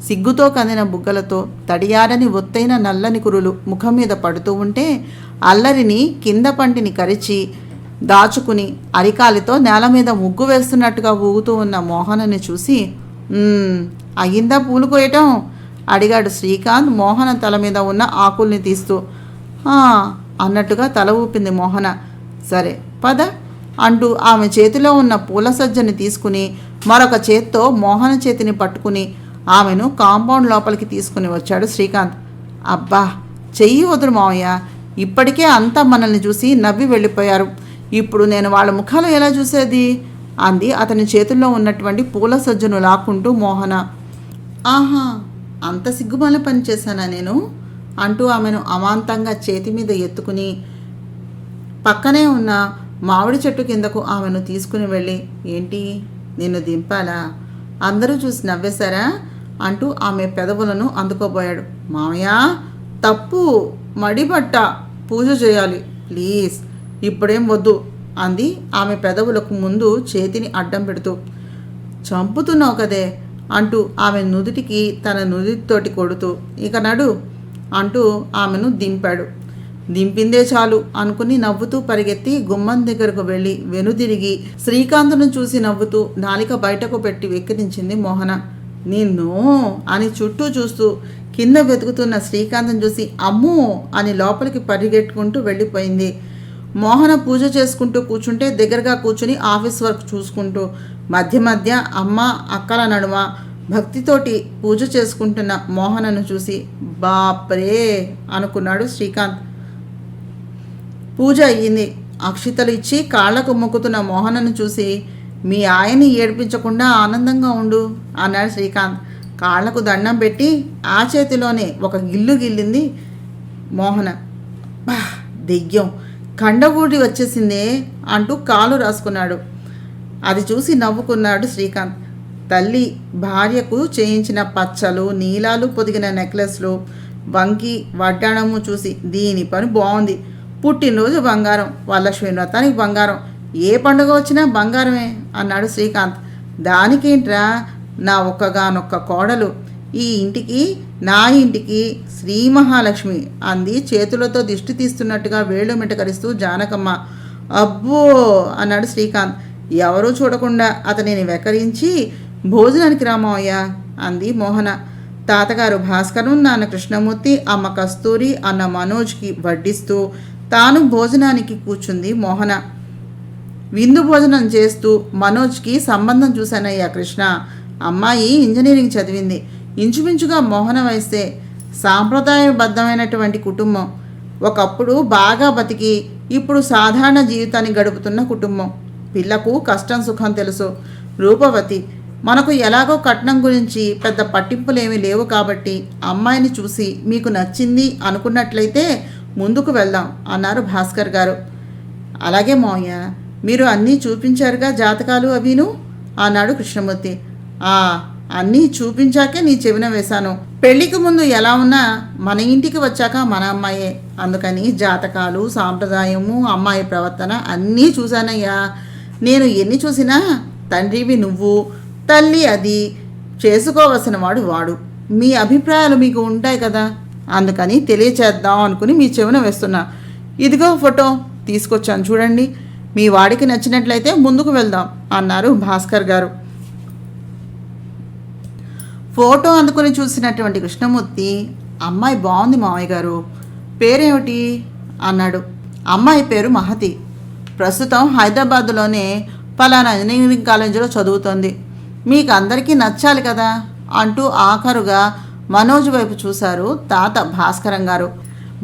సిగ్గుతో కందిన బుగ్గలతో తడియారని ఒత్తైన నల్లని కురులు ముఖం మీద పడుతూ ఉంటే అల్లరిని కింద పంటిని కరిచి దాచుకుని అరికాలితో నేల మీద ముగ్గు వేస్తున్నట్టుగా ఊగుతూ ఉన్న మోహనని చూసి, అయ్యిందా పూలు కోయటం అడిగాడు శ్రీకాంత్ మోహన తల మీద ఉన్న ఆకుల్ని తీస్తూ. అన్నట్టుగా తల ఊపింది మోహన. సరే పద అంటూ ఆమె చేతిలో ఉన్న పూల సజ్జని తీసుకుని మరొక చేత్తో మోహన చేతిని పట్టుకుని ఆమెను కాంపౌండ్ లోపలికి తీసుకుని వచ్చాడు శ్రీకాంత్. అబ్బా చెయ్యి వదులు మావయ్య, ఇప్పటికే అంతా మనల్ని చూసి నవ్వి వెళ్ళిపోయారు, ఇప్పుడు నేను వాళ్ళ ముఖాలు ఎలా చూసేది అంది అతని చేతుల్లో ఉన్నటువంటి పూల సజ్జను లాక్కుంటూ మోహన. ఆహా అంత సిగ్గుమాల పని చేశానా నేను అంటూ ఆమెను అమాంతంగా చేతి మీద ఎత్తుకుని పక్కనే ఉన్న మామిడి చెట్టు కిందకు ఆమెను తీసుకుని వెళ్ళి, ఏంటి నిన్ను దింపాలా, అందరూ చూసి నవ్వేశారా అంటూ ఆమె పెదవులను అందుకోబోయాడు. మామయ్య తప్పు, మడిబట్ట, పూజ చేయాలి ప్లీజ్, ఇప్పుడేం వద్దు అంది ఆమె పెదవులకు ముందు చేతిని అడ్డం పెడుతూ. చంపుతున్నావు కదే అంటూ ఆమె నుదుటికి తన నుదుటితోటి కొడుతూ, ఇక నడు అంటూ ఆమెను దింపాడు. దింపిందే చాలు అనుకుని నవ్వుతూ పరిగెత్తి గుమ్మం దగ్గరకు వెళ్ళి వెనుదిరిగి శ్రీకాంత్ను చూసి నవ్వుతూ నాలిక బయటకు పెట్టి వెక్కిరించింది మోహన. నిన్ను అని చుట్టూ చూస్తూ కింద వెతుకుతున్న శ్రీకాంత్ని చూసి అమ్మో అని లోపలికి పరిగెట్టుకుంటూ వెళ్ళిపోయింది. మోహన పూజ చేసుకుంటూ కూర్చుంటే దగ్గరగా కూర్చుని ఆఫీస్ వర్క్ చూసుకుంటూ మధ్య మధ్య అమ్మ అక్కల నడుమ భక్తితోటి పూజ చేసుకుంటున్న మోహనను చూసి బాప్రే అనుకున్నాడు శ్రీకాంత్. పూజ అయ్యింది. అక్షితలు ఇచ్చి కాళ్లకు మొక్కుతున్న మోహనను చూసి మీ ఆయన్ని ఏడిపించకుండా ఆనందంగా ఉండు అన్నాడు శ్రీకాంత్. కాళ్లకు దండం పెట్టి ఆ చేతిలోనే ఒక గిల్లు గిల్లింది మోహన. దెయ్యం కండగూడి వచ్చేసిందే అంటూ కాలు రాసుకున్నాడు. అది చూసి నవ్వుకున్నాడు శ్రీకాంత్. తల్లి భార్యకు చేయించిన పచ్చలు నీలాలు పొదిగిన నెక్లెస్లు వంకి వడ్డాణము చూసి దీని పని బాగుంది, పుట్టినరోజు బంగారం, వరలక్ష్మి వ్రతానికి బంగారం, ఏ పండుగ వచ్చినా బంగారమే అన్నాడు శ్రీకాంత్. దానికేంట్రా, నా ఒక్కగానొక్క కోడలు, ఈ ఇంటికి నా ఇంటికి శ్రీ మహాలక్ష్మి అంది చేతులతో దిష్టి తీస్తున్నట్టుగా వేళ్ళు మిటకరిస్తూ జానకమ్మ. అబ్బో అన్నాడు శ్రీకాంత్. ఎవరూ చూడకుండా అతనిని వెకరించి భోజనానికి రామయ్య అంది మోహన. తాతగారు భాస్కరు, నాన్న కృష్ణమూర్తి, అమ్మ కస్తూరి, అన్న మనోజ్కి వడ్డిస్తూ తాను భోజనానికి కూర్చుంది మోహన. విందు భోజనం చేస్తూ మనోజ్కి సంబంధం చూశానయ్యా కృష్ణ, అమ్మాయి ఇంజనీరింగ్ చదివింది, ఇంచుమించుగా మోహన వయసే, సాంప్రదాయబద్ధమైనటువంటి కుటుంబం, ఒకప్పుడు బాగా బతికి ఇప్పుడు సాధారణ జీవితాన్ని గడుపుతున్న కుటుంబం, పిల్లకు కష్టం సుఖం తెలుసు, రూపవతి, మనకు ఎలాగో కట్నం గురించి పెద్ద పట్టింపులేమీ లేవు కాబట్టి అమ్మాయిని చూసి మీకు నచ్చింది అనుకున్నట్లయితే ముందుకు వెళ్దాం అన్నారు భాస్కర్ గారు. అలాగే మోయ్య, మీరు అన్నీ చూపించారుగా జాతకాలు అవిను అన్నాడు కృష్ణమూర్తి. అన్నీ చూపించాకే నీ చెవిన వేశాను, పెళ్లికి ముందు ఎలా ఉన్నా మన ఇంటికి వచ్చాక మన అమ్మాయే, అందుకని జాతకాలు, సాంప్రదాయము, అమ్మాయి ప్రవర్తన అన్నీ చూశానయ్యా. నేను ఎన్ని చూసినా తండ్రివి నువ్వు, తల్లి అది, చేసుకోవలసిన వాడు వాడు, మీ అభిప్రాయాలు మీకు ఉంటాయి కదా, అందుకని తెలియచేద్దాం అనుకుని మీ చెవిన వేస్తున్నా. ఇదిగో ఫోటో తీసుకొచ్చాను చూడండి, మీ వాడికి నచ్చినట్లయితే ముందుకు వెళ్దాం అన్నారు భాస్కర్ గారు. ఫోటో అందుకుని చూసినటువంటి కృష్ణమూర్తి, అమ్మాయి బాగుంది మావయ్య గారు, పేరేమిటి అన్నాడు. అమ్మాయి పేరు మహతి, ప్రస్తుతం హైదరాబాద్లోనే పలానా ఇంజనీరింగ్ కాలేజీలో చదువుతోంది, మీకు అందరికీ నచ్చాలి కదా అంటూ ఆఖరుగా మనోజ్ వైపు చూశారు తాత భాస్కరం గారు.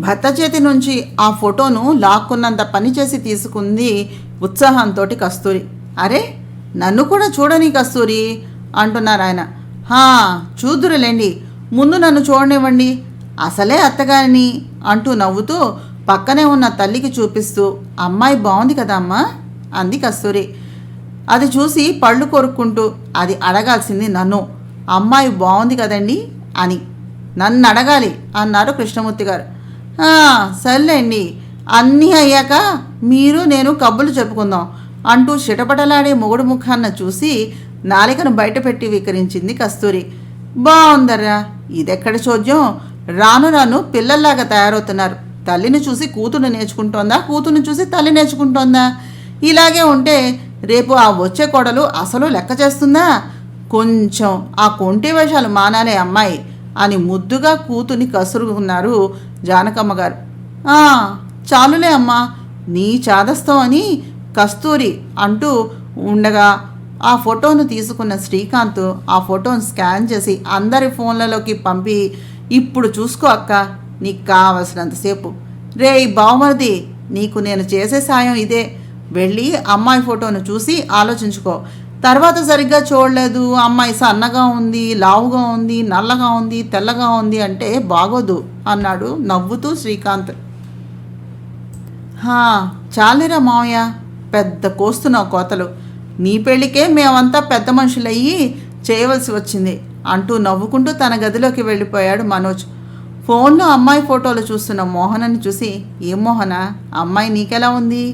భర్త చేతి నుంచి ఆ ఫోటోను లాక్కున్నంత పనిచేసి తీసుకుంది ఉత్సాహంతో కస్తూరి. అరే నన్ను కూడా చూడని కస్తూరి అంటున్నారు ఆయన. చూద్దురులేండి, ముందు నన్ను చూడనివ్వండి, అసలే అత్తగారిని అంటూ నవ్వుతూ పక్కనే ఉన్న తల్లికి చూపిస్తూ అమ్మాయి బాగుంది కదా అమ్మా అంది కస్తూరి. అది చూసి పళ్ళు కొరుక్కుంటూ అది అడగాల్సింది నన్ను, అమ్మాయి బాగుంది కదండి అని నన్ను అడగాలి అన్నారు కృష్ణమూర్తి గారు. సర్లేండి, అన్నీ అయ్యాక మీరు నేను కబుర్లు చెప్పుకుందాం అంటూ చిటపటలాడే మొగుడు ముఖాన్న చూసి నాలికను బయటపెట్టి వికరించింది కస్తూరి. బాగుందర్రా, ఇదెక్కడ చోద్యం, రాను రాను పిల్లల్లాగా తయారవుతున్నారు, తల్లిని చూసి కూతురు నేర్చుకుంటోందా, కూతురుని చూసి తల్లి నేర్చుకుంటోందా, ఇలాగే ఉంటే రేపు ఆ వచ్చే కోడలు అసలు లెక్క చేస్తుందా, కొంచెం ఆ కొంటి వేషాలు మానాలే అమ్మాయి అని ముద్దుగా కూతుని కసురుకున్నారు జానకమ్మ గారు. చాలులే అమ్మా, నీ చాదస్తం అని కస్తూరి అంటూ ఉండగా ఆ ఫోటోను తీసుకున్న శ్రీకాంత్ ఆ ఫోటోను స్కాన్ చేసి అందరి ఫోన్లలోకి పంపి, ఇప్పుడు చూసుకో అక్క, నీకు కావలసినంతసేపు, రేయ్ బావమరిది, నీకు నేను చేసే సాయం ఇదే, వెళ్ళి అమ్మాయి ఫోటోను చూసి ఆలోచించుకో, తర్వాత సరిగ్గా చూడలేదు, అమ్మాయి సన్నగా ఉంది, లావుగా ఉంది, నల్లగా ఉంది, తెల్లగా ఉంది అంటే బాగోదు అన్నాడు నవ్వుతూ శ్రీకాంత్. చాలేరా మావయ్య, పెద్ద కోస్తున్నావు కోతలు, నీ పెళ్ళికే మేమంతా పెద్ద మనుషులయ్యి చేయవలసి వచ్చింది అంటూ నవ్వుకుంటూ తన గదిలోకి వెళ్ళిపోయాడు మనోజ్. ఫోన్లో అమ్మాయి ఫోటోలు చూస్తున్న మోహనని చూసి, ఏం మోహన, అమ్మాయి నీకెలా ఉంది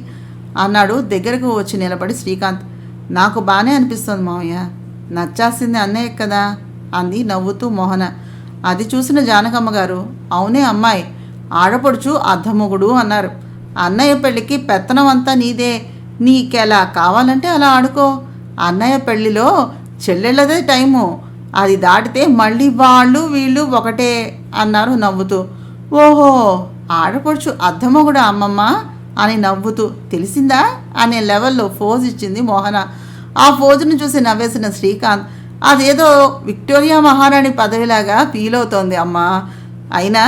అన్నాడు దగ్గరకు వచ్చి నిలబడి శ్రీకాంత్. నాకు బాగానే అనిపిస్తుంది మావయ్య, నచ్చాల్సింది అన్నయ్య కదా అంది నవ్వుతూ మోహన. అది చూసిన జానకమ్మ గారు, అవునే అమ్మాయి, ఆడపడుచు అర్ధమొగుడు అన్నారు, అన్నయ్య పెళ్ళికి పెత్తనం అంతా నీదే, నీకెలా కావాలంటే అలా ఆడుకో, అన్నయ్య పెళ్ళిలో చెల్లెళ్ళదే టైము, అది దాటితే మళ్ళీ వాళ్ళు వీళ్ళు ఒకటే అన్నారు నవ్వుతూ. ఓహో, ఆడపడుచు అద్దమొగుడా అమ్మమ్మ అని నవ్వుతూ. తెలిసిందా అనే లెవెల్లో ఫోజ్ ఇచ్చింది మోహన. ఆ ఫోజును చూసి నవ్వేసిన శ్రీకాంత్, అదేదో విక్టోరియా మహారాణి పదవిలాగా ఫీల్ అవుతోంది అమ్మా. అయినా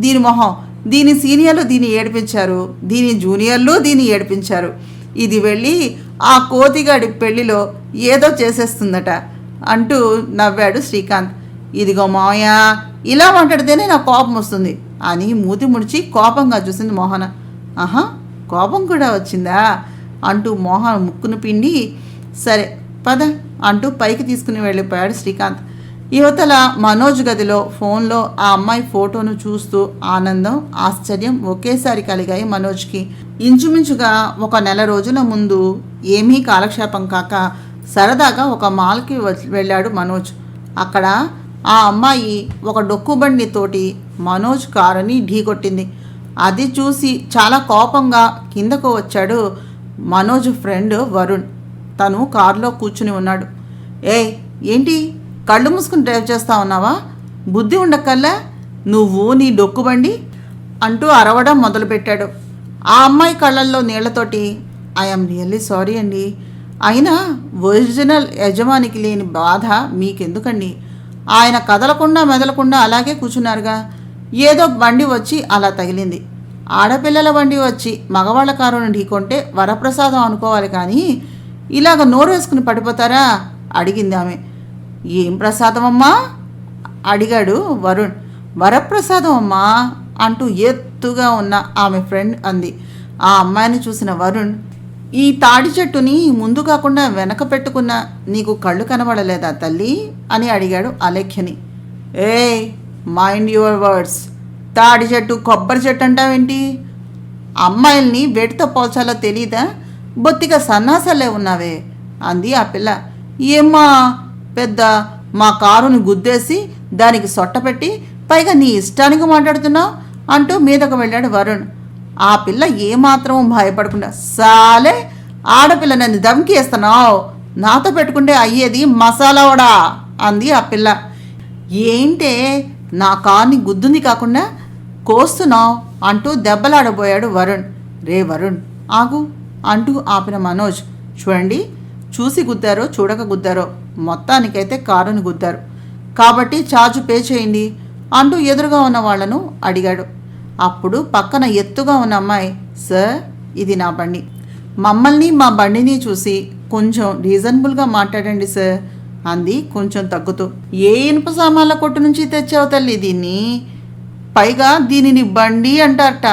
దీని మొహం, దీని సీనియర్లు దీన్ని ఏడిపించారు, దీని జూనియర్లు దీన్ని ఏడిపించారు. ఇది వెళ్ళి ఆ కోతిగాడి పెళ్లిలో ఏదో చేసేస్తుందట అంటూ నవ్వాడు శ్రీకాంత్. ఇదిగో మావయ్య, ఇలా మాట్లాడితేనే నాకు కోపం వస్తుంది అని మూతి ముడిచి కోపంగా చూసింది మోహన. ఆహా, కోపం కూడా వచ్చిందా అంటూ మోహన్ ముక్కును పిండి, సరే పద అంటూ పైకి తీసుకుని వెళ్ళిపోయాడు శ్రీకాంత్. యువతల మనోజ్ గదిలో ఫోన్లో ఆ అమ్మాయి ఫోటోను చూస్తూ ఆనందం, ఆశ్చర్యం ఒకేసారి కలిగాయి మనోజ్కి. ఇంచుమించుగా 1 నెల రోజుల ముందు ఏమీ కాలక్షేపం కాక సరదాగా ఒక మాల్కి వెళ్ళాడు మనోజ్. అక్కడ ఆ అమ్మాయి ఒక డొక్కుబండితోటి మనోజ్ కారుని ఢీకొట్టింది. అది చూసి చాలా కోపంగా కిందకు వచ్చాడు మనోజ్ ఫ్రెండ్ వరుణ్. తను కారులో కూర్చుని ఉన్నాడు. ఏంటి కళ్ళు మూసుకుని డ్రైవ్ చేస్తా ఉన్నావా? బుద్ధి ఉండక్కల్లా నువ్వు నీ డొక్కుబండి అంటూ అరవడం మొదలుపెట్టాడు. ఆ అమ్మాయి కళ్ళల్లో నీళ్లతోటి, ఐఎమ్ రియల్లీ సారీ అండి, అయినా ఒరిజినల్ యజమానికి లేని బాధ మీకెందుకండి? ఆయన కదలకుండా మెదలకుండా అలాగే కూర్చున్నారుగా. ఏదో బండి వచ్చి అలా తగిలింది. ఆడపిల్లల బండి వచ్చి మగవాళ్ళ కారును ఢీకొంటే వరప్రసాదం అనుకోవాలి, కానీ ఇలాగ నోరు వేసుకుని పడిపోతారా అడిగింది ఆమె. ఏం ప్రసాదం అమ్మా అడిగాడు వరుణ్. వరప్రసాదం అమ్మా అంటూ ఎత్తుగా ఉన్న ఆమె ఫ్రెండ్ అంది. ఆ అమ్మాయిని చూసిన వరుణ్, ఈ తాడి చెట్టుని ముందు కాకుండా వెనక పెట్టుకున్న నీకు కళ్ళు కనబడలేదా తల్లి అని అడిగాడు అలేఖ్యని. మైండ్ యువర్ వర్డ్స్, తాడి చెట్టు కొబ్బరి చెట్టు అంటావేంటి? అమ్మాయిల్ని వేటితో పోల్చాలో తెలీదా? బొత్తిగా సన్నాసల్లే ఉన్నావే అంది ఆ పిల్ల. ఏమ్మా పెద్ద మా కారుని గుద్దేసి దానికి సొట్టపెట్టి పైగా నీ ఇష్టానికి మాట్లాడుతున్నావు అంటూ మీదకు వెళ్ళాడు వరుణ్. ఆ పిల్ల ఏమాత్రం భయపడకుండా, సాలే ఆడపిల్ల నన్ను దమ్కి వేస్తున్నావు, నాతో పెట్టుకుంటే అయ్యేది మసాలా వడా అంది ఆ పిల్ల. ఏంటే నా కార్ని గుద్దుంది కాకుండా కోస్తున్నావు అంటూ దెబ్బలాడబోయాడు వరుణ్. రే వరుణ్ ఆగు అంటూ ఆపిన మనోజ్. చూడండి, చూసి గుద్దారో చూడక గుద్దారో మొత్తానికైతే కారుని గుద్దారు కాబట్టి ఛార్జ్ పే చేయండి అంటూ ఎదురుగా ఉన్న వాళ్లను అడిగాడు. అప్పుడు పక్కన ఎత్తుగా ఉన్న అమ్మాయి, సార్ ఇది నా బండి, మమ్మల్ని మా బండిని చూసి కొంచెం రీజనబుల్గా మాట్లాడండి సార్ అంది కొంచెం తగ్గుతూ. ఏ ఇనుప సామాన్ల కొట్టు నుంచి తెచ్చావు తల్లి దీన్ని? పైగా దీనిని బండి అంటారట,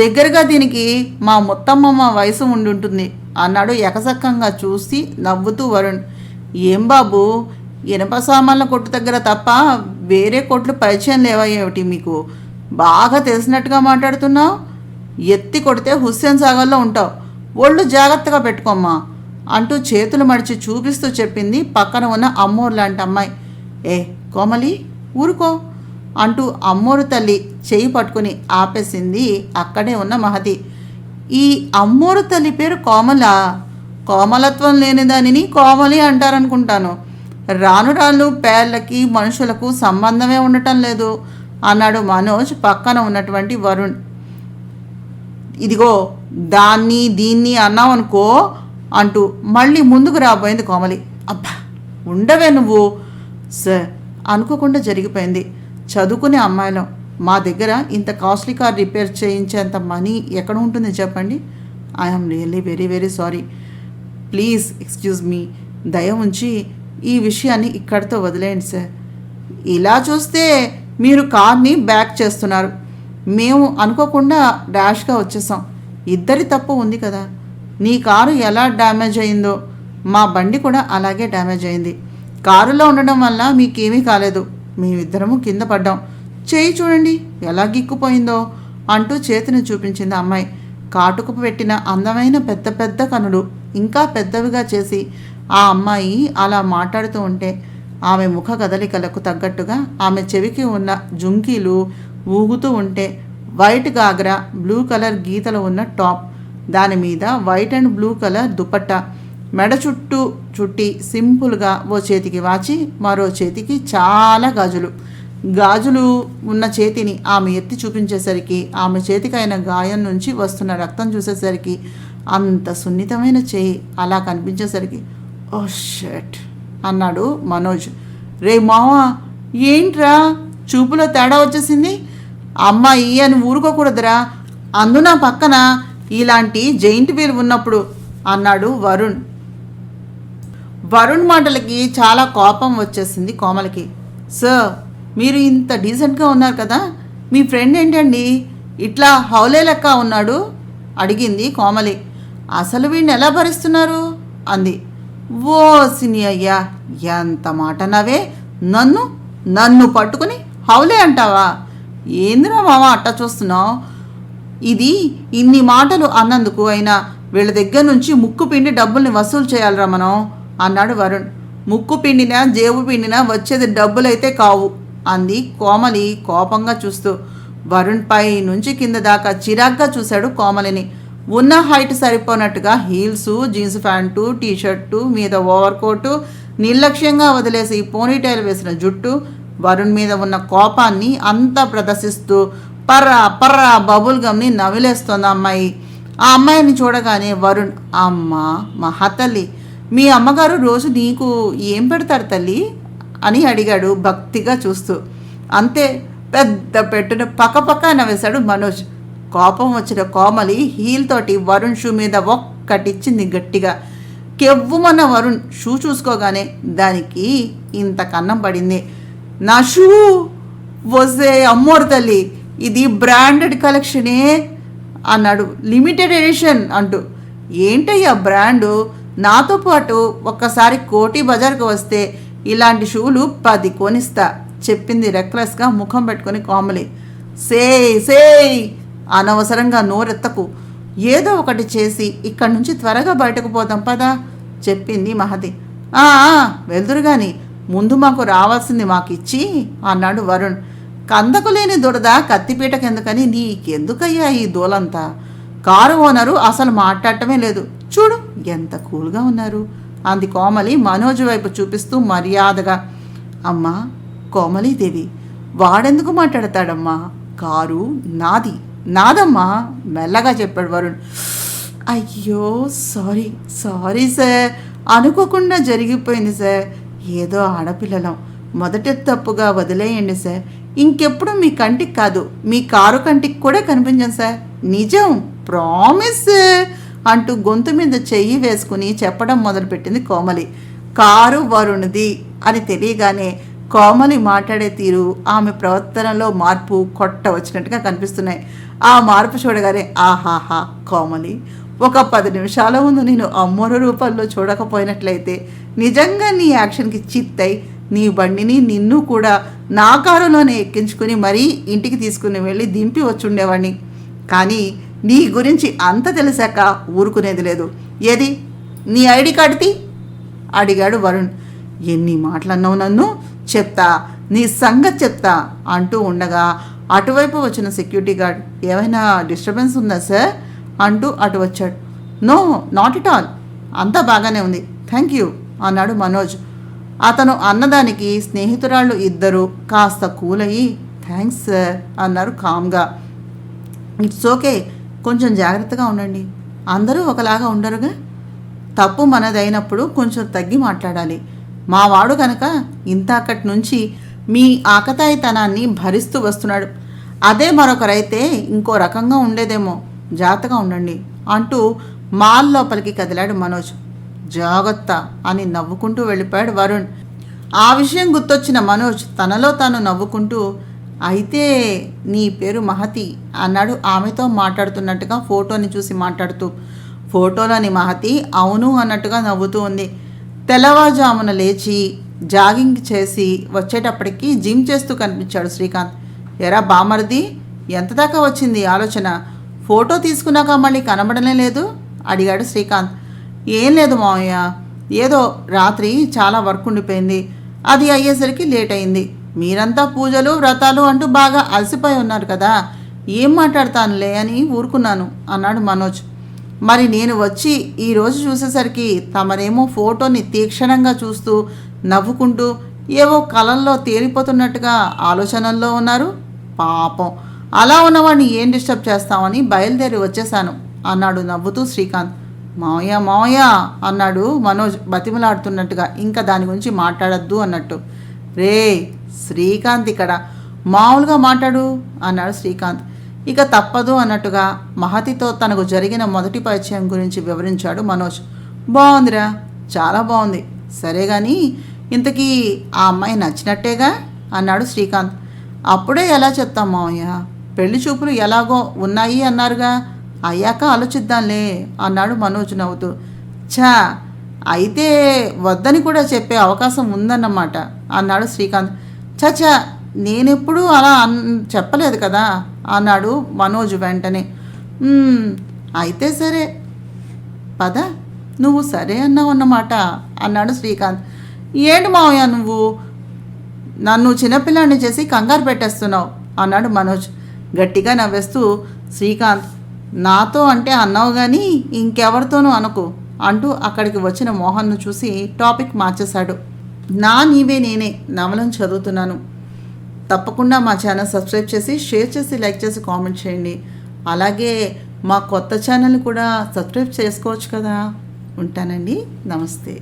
దగ్గరగా దీనికి మా మొత్తమ్మ వయసు ఉండుంటుంది అన్నాడు ఎకసక్కంగా చూసి నవ్వుతూ వరుణ్. ఏం బాబు, ఇనప సామాన్ల కొట్టు దగ్గర తప్ప వేరే కొట్లు పరిచయం లేవా ఏమిటి మీకు? బాగా తెలిసినట్టుగా మాట్లాడుతున్నావు. ఎత్తి కొడితే హుస్సేన్ సాగర్లో ఉంటావు, ఒళ్ళు జాగ్రత్తగా పెట్టుకోమ్మా అంటూ చేతులు మడిచి చూపిస్తూ చెప్పింది పక్కన ఉన్న అమ్మోరు లాంటి అమ్మాయి. కోమలి ఊరుకో అంటూ అమ్మోరు తల్లి చేయి పట్టుకుని ఆపేసింది అక్కడే ఉన్న మహతి. ఈ అమ్మోరు తల్లి పేరు కోమల? కోమలత్వం లేని దానిని కోమలి అంటారనుకుంటాను. రాను రాను పేర్లకి మనుషులకు సంబంధమే ఉండటం లేదు అన్నాడు మనోజ్ పక్కన ఉన్నటువంటి వరుణ్. ఇదిగో దాన్ని దీన్ని అన్నావనుకో అంటూ మళ్ళీ ముందుకు రాబోయింది కోమలి. అబ్బా ఉండవే నువ్వు. సార్ అనుకోకుండా జరిగిపోయింది, చదువుకునే అమ్మాయిలం, మా దగ్గర ఇంత కాస్ట్లీ కార్ రిపేర్ చేయించేంత మనీ ఎక్కడ ఉంటుంది చెప్పండి. I'm really very very sorry, please excuse me, దయ ఉంచి ఈ విషయాన్ని ఇక్కడితో వదిలేయండి సార్. ఇలా చూస్తే మీరు కార్ని బ్యాక్ చేస్తున్నారు, మేము అనుకోకుండా డాష్గా వచ్చేసాం, ఇద్దరి తప్పు ఉంది కదా. నీ కారు ఎలా డ్యామేజ్ అయిందో మా బండి కూడా అలాగే డ్యామేజ్ అయింది. కారులో ఉండడం వల్ల మీకేమీ కాలేదు, మేమిద్దరము కింద పడ్డాం, చేయి చూడండి ఎలా గిక్కుపోయిందో అంటూ చేతిని చూపించింది అమ్మాయి. కాటుకు పెట్టిన అందమైన పెద్ద పెద్ద కనులు ఇంకా పెద్దవిగా చేసి ఆ అమ్మాయి అలా మాట్లాడుతూ ఉంటే ఆమె ముఖ కదలికలకు తగ్గట్టుగా ఆమె చెవికి ఉన్న జుంకీలు ఊగుతూ ఉంటే వైట్ గాగ్రా, బ్లూ కలర్ గీతలు ఉన్న టాప్, దాని మీద white and blue colour dupatta, మెడ చుట్టూ చుట్టి సింపుల్గా ఓ చేతికి వాచి మరో చేతికి చాలా గాజులు ఉన్న చేతిని ఆమె ఎత్తి చూపించేసరికి ఆమె చేతికి అయిన గాయం నుంచి వస్తున్న రక్తం చూసేసరికి అంత సున్నితమైన చేయి అలా కనిపించేసరికి ఓ షట్ అన్నాడు మనోజ్. రే మావా, ఏంట్రా చూపులో తేడా వచ్చేసింది? అమ్మాయి అని ఊరుకోకూడదురా, అందున పక్కన ఇలాంటి జైంట్ వీల్ ఉన్నప్పుడు అన్నాడు వరుణ్. వరుణ్ మాటలకి చాలా కోపం వచ్చేసింది కోమలికి. సార్, మీరు ఇంత డీసెంట్గా ఉన్నారు కదా, మీ ఫ్రెండ్ ఏంటండి ఇట్లా హౌలే లెక్క ఉన్నాడు అడిగింది కోమలి. అసలు వీడిని ఎలా భరిస్తున్నారు అంది. ఓ సిని అయ్యా, ఎంత మాట నవే, నన్ను పట్టుకుని హౌలే అంటావా? ఏందిరా మామ అట్టా చూస్తున్నావు? ఇది ఇన్ని మాటలు అన్నందుకు అయినా వీళ్ళ దగ్గర నుంచి ముక్కు పిండి డబ్బుల్ని వసూలు చేయాలిరా మనం అన్నాడు వరుణ్. ముక్కు పిండినా జేబు పిండినా వచ్చేది డబ్బులైతే కావు అంది కోమలి కోపంగా చూస్తూ. వరుణ్ పై నుంచి కింద దాకా చిరాగ్గా చూశాడు కోమలిని. ఉన్న హైట్ సరిపోనట్టుగా హీల్సు, జీన్స్ ప్యాంటు, టీషర్టు మీద ఓవర్ కోటు, నిర్లక్ష్యంగా వదిలేసి పోనీటైల్ వేసిన జుట్టు, వరుణ్ మీద ఉన్న కోపాన్ని అంతా ప్రదర్శిస్తూ పర్రా బబుల్ గమ్ని నవిలేస్తోంది అమ్మాయి. ఆ అమ్మాయిని చూడగానే వరుణ్, అమ్మా మహాతల్లి, మీ అమ్మగారు రోజు నీకు ఏం పెడతారు తల్లి అని అడిగాడు భక్తిగా చూస్తూ. అంతే, పెద్ద పెట్టున పక్కపక్క నవ్వేశాడు మనోజ్. కోపం వచ్చిన కోమలి హీల్ తోటి వరుణ్ షూ మీద ఒక్కటిచ్చింది గట్టిగా. కెవ్వుమన్న వరుణ్ షూ చూసుకోగానే దానికి ఇంత కన్నం పడింది. నా షూ వస్తే అమ్మోరు తల్లి, ఇది బ్రాండెడ్ కలెక్షనే అన్నాడు, లిమిటెడ్ ఎడిషన్ అంటూ. ఏంటయ్యా బ్రాండు? నాతో పాటు ఒక్కసారి కోటి బజార్కి వస్తే ఇలాంటి షూలు 10 కొనిస్తా చెప్పింది రెక్లెస్గా ముఖం పెట్టుకుని కోమలి. సేయ్ అనవసరంగా నోరెత్తకు, ఏదో ఒకటి చేసి ఇక్కడి నుంచి త్వరగా బయటకు పోదాం పదా చెప్పింది మహతి. వెళ్దురు గాని ముందు మాకు రావాల్సింది మాకిచ్చి అన్నాడు వరుణ్. కందకు లేని దురద కత్తిపీటకెందుకని నీకెందుకయ్యా ఈ దూలంతా? కారు ఓనరు అసలు మాట్లాడటమే లేదు, చూడు ఎంత కూల్గా ఉన్నారు అంది కోమలి మనోజ్ వైపు చూపిస్తూ మర్యాదగా. అమ్మా కోమలీదేవి, వాడెందుకు మాట్లాడతాడమ్మా? కారు నాదమ్మా మెల్లగా చెప్పాడు వరుణ్. అయ్యో సారీ సార్, అనుకోకుండా జరిగిపోయింది సార్, ఏదో ఆడపిల్లలం, మొదటి తప్పుగా వదిలేయండి సార్, ఇంకెప్పుడు మీ కంటికి కాదు మీ కారు కంటికి కూడా కనిపించాను సార్, నిజం ప్రామిస్ అంటూ గొంతు మీద చెయ్యి వేసుకుని చెప్పడం మొదలుపెట్టింది కోమలి. కారు వరుణ్ది అని తెలియగానే కోమలి మాట్లాడే తీరు, ఆమె ప్రవర్తనలో మార్పు కొట్ట వచ్చినట్టుగా కనిపిస్తున్నాయి. ఆ మార్పు చూడగానే ఆహాహా కోమలి, ఒక 10 నిమిషాల ముందు నేను అమ్మోరు రూపంలో చూడకపోయినట్లయితే నిజంగా నీ యాక్షన్కి చిత్తై నీ బండిని నిన్ను కూడా నా కారులోనే ఎక్కించుకుని మరీ ఇంటికి తీసుకుని వెళ్ళి దింపి వచ్చుండేవాడిని. కానీ నీ గురించి అంత తెలిసాక ఊరుకునేది లేదు. ఏది నీ ఐడి కార్డుది అడిగాడు వరుణ్. ఎన్ని మాటలన్నావు నన్ను, చెప్తా నీ సంగతి చెప్తా అంటూ ఉండగా అటువైపు వచ్చిన సెక్యూరిటీ గార్డ్, ఏమైనా డిస్టర్బెన్స్ ఉందా సార్ అంటూ అటు వచ్చాడు. నో నాట్ ఇట్ ఆల్, అంతా బాగానే ఉంది, థ్యాంక్ యూ అన్నాడు మనోజ్. అతను అన్నదానికి స్నేహితురాళ్ళు ఇద్దరు కాస్త కూలయ్యి థ్యాంక్స్ సార్ అన్నారు కామ్గా. ఇట్స్ ఓకే, కొంచెం జాగ్రత్తగా ఉండండి, అందరూ ఒకలాగా ఉండరుగా, తప్పు మనదైనప్పుడు కొంచెం తగ్గి మాట్లాడాలి. మా వాడు కనుక ఇంత అక్కడి నుంచి మీ ఆకతాయితనాన్ని భరిస్తూ వస్తున్నాడు, అదే మరొకరైతే ఇంకో రకంగా ఉండేదేమో, జాగ్రత్తగా ఉండండి అంటూ మాల్ లోపలికి కదిలాడు మనోజ్. జాగ్రత్త అని నవ్వుకుంటూ వెళ్ళిపోయాడు వరుణ్. ఆ విషయం గుర్తొచ్చిన మనోజ్ తనలో తాను నవ్వుకుంటూ, అయితే నీ పేరు మహతి అన్నాడు ఆమెతో మాట్లాడుతున్నట్టుగా ఫోటోని చూసి మాట్లాడుతూ. ఫోటోలోని మహతి అవును అన్నట్టుగా నవ్వుతూ ఉంది. తెల్లవారుజామున లేచి జాగింగ్ చేసి వచ్చేటప్పటికి జిమ్ చేస్తూ కనిపించాడు శ్రీకాంత్. ఎరా బామర్ది, ఎంత దాకా వచ్చింది ఆలోచన? ఫోటో తీసుకున్నాక మళ్ళీ కనబడనే లేదు అడిగాడు శ్రీకాంత్. ఏం లేదు మావయ్య, ఏదో రాత్రి చాలా వర్క్ ఉండిపోయింది, అది అయ్యేసరికి లేట్ అయింది. మీరంతా పూజలు వ్రతాలు అంటూ బాగా అలసిపోయి ఉన్నారు కదా, ఏం మాట్లాడతానులే అని ఊరుకున్నాను అన్నాడు మనోజ్. మరి నేను వచ్చి ఈరోజు చూసేసరికి తమరేమో ఫోటోని తీక్షణంగా చూస్తూ నవ్వుకుంటూ ఏవో కలల్లో తేలిపోతున్నట్టుగా ఆలోచనల్లో ఉన్నారు. పాపం అలా ఉన్నవాడిని ఏం డిస్టర్బ్ చేస్తామని బయలుదేరి వచ్చేశాను అన్నాడు నవ్వుతూ శ్రీకాంత్. మావయ్య మావయ్య అన్నాడు మనోజ్ బతిమలాడుతున్నట్టుగా, ఇంకా దాని గురించి మాట్లాడద్దు అన్నట్టు. రే శ్రీకాంత్ ఇక్కడ మామూలుగా మాట్లాడు అన్నాడు శ్రీకాంత్. ఇక తప్పదు అన్నట్టుగా మహతితో తనకు జరిగిన మొదటి పరిచయం గురించి వివరించాడు మనోజ్. బాగుందిరా, చాలా బాగుంది. సరే కానీ ఇంతకీ ఆ అమ్మాయి నచ్చినట్టేగా అన్నాడు శ్రీకాంత్. అప్పుడే ఎలా చెప్తాం మావయ్య, పెళ్లి చూపులు ఎలాగో ఉన్నాయి అన్నారుగా, అయ్యాక ఆలోచిద్దాంలే అన్నాడు మనోజ్ నవ్వుతూ. ఛా, అయితే వద్దని కూడా చెప్పే అవకాశం ఉందన్నమాట అన్నాడు శ్రీకాంత్. చచా, నేనెప్పుడూ అలా చెప్పలేదు కదా అన్నాడు మనోజ్ వెంటనే. అయితే సరే పద, నువ్వు సరే అన్నావు అన్నమాట అన్నాడు శ్రీకాంత్. ఏంటి మావయ్య నువ్వు నన్ను చిన్నపిల్లాన్ని చేసి కంగారు పెట్టేస్తున్నావు అన్నాడు మనోజ్ గట్టిగా నవ్వేస్తూ. శ్రీకాంత్, నాతో అంటే అన్నావు కానీ ఇంకెవరితోనూ అనుకో అంటూ అక్కడికి వచ్చిన మోహన్ను చూసి టాపిక్ మార్చేశాడు. నా నీవే నేనే నవలను చదువుతున్నాను. తప్పకుండా మా ఛానల్ సబ్స్క్రైబ్ చేసి, షేర్ చేసి, లైక్ చేసి, కామెంట్ చేయండి. అలాగే మా కొత్త ఛానల్ కూడా సబ్స్క్రైబ్ చేసుకోవచ్చు కదా. ఉంటానండి, నమస్తే.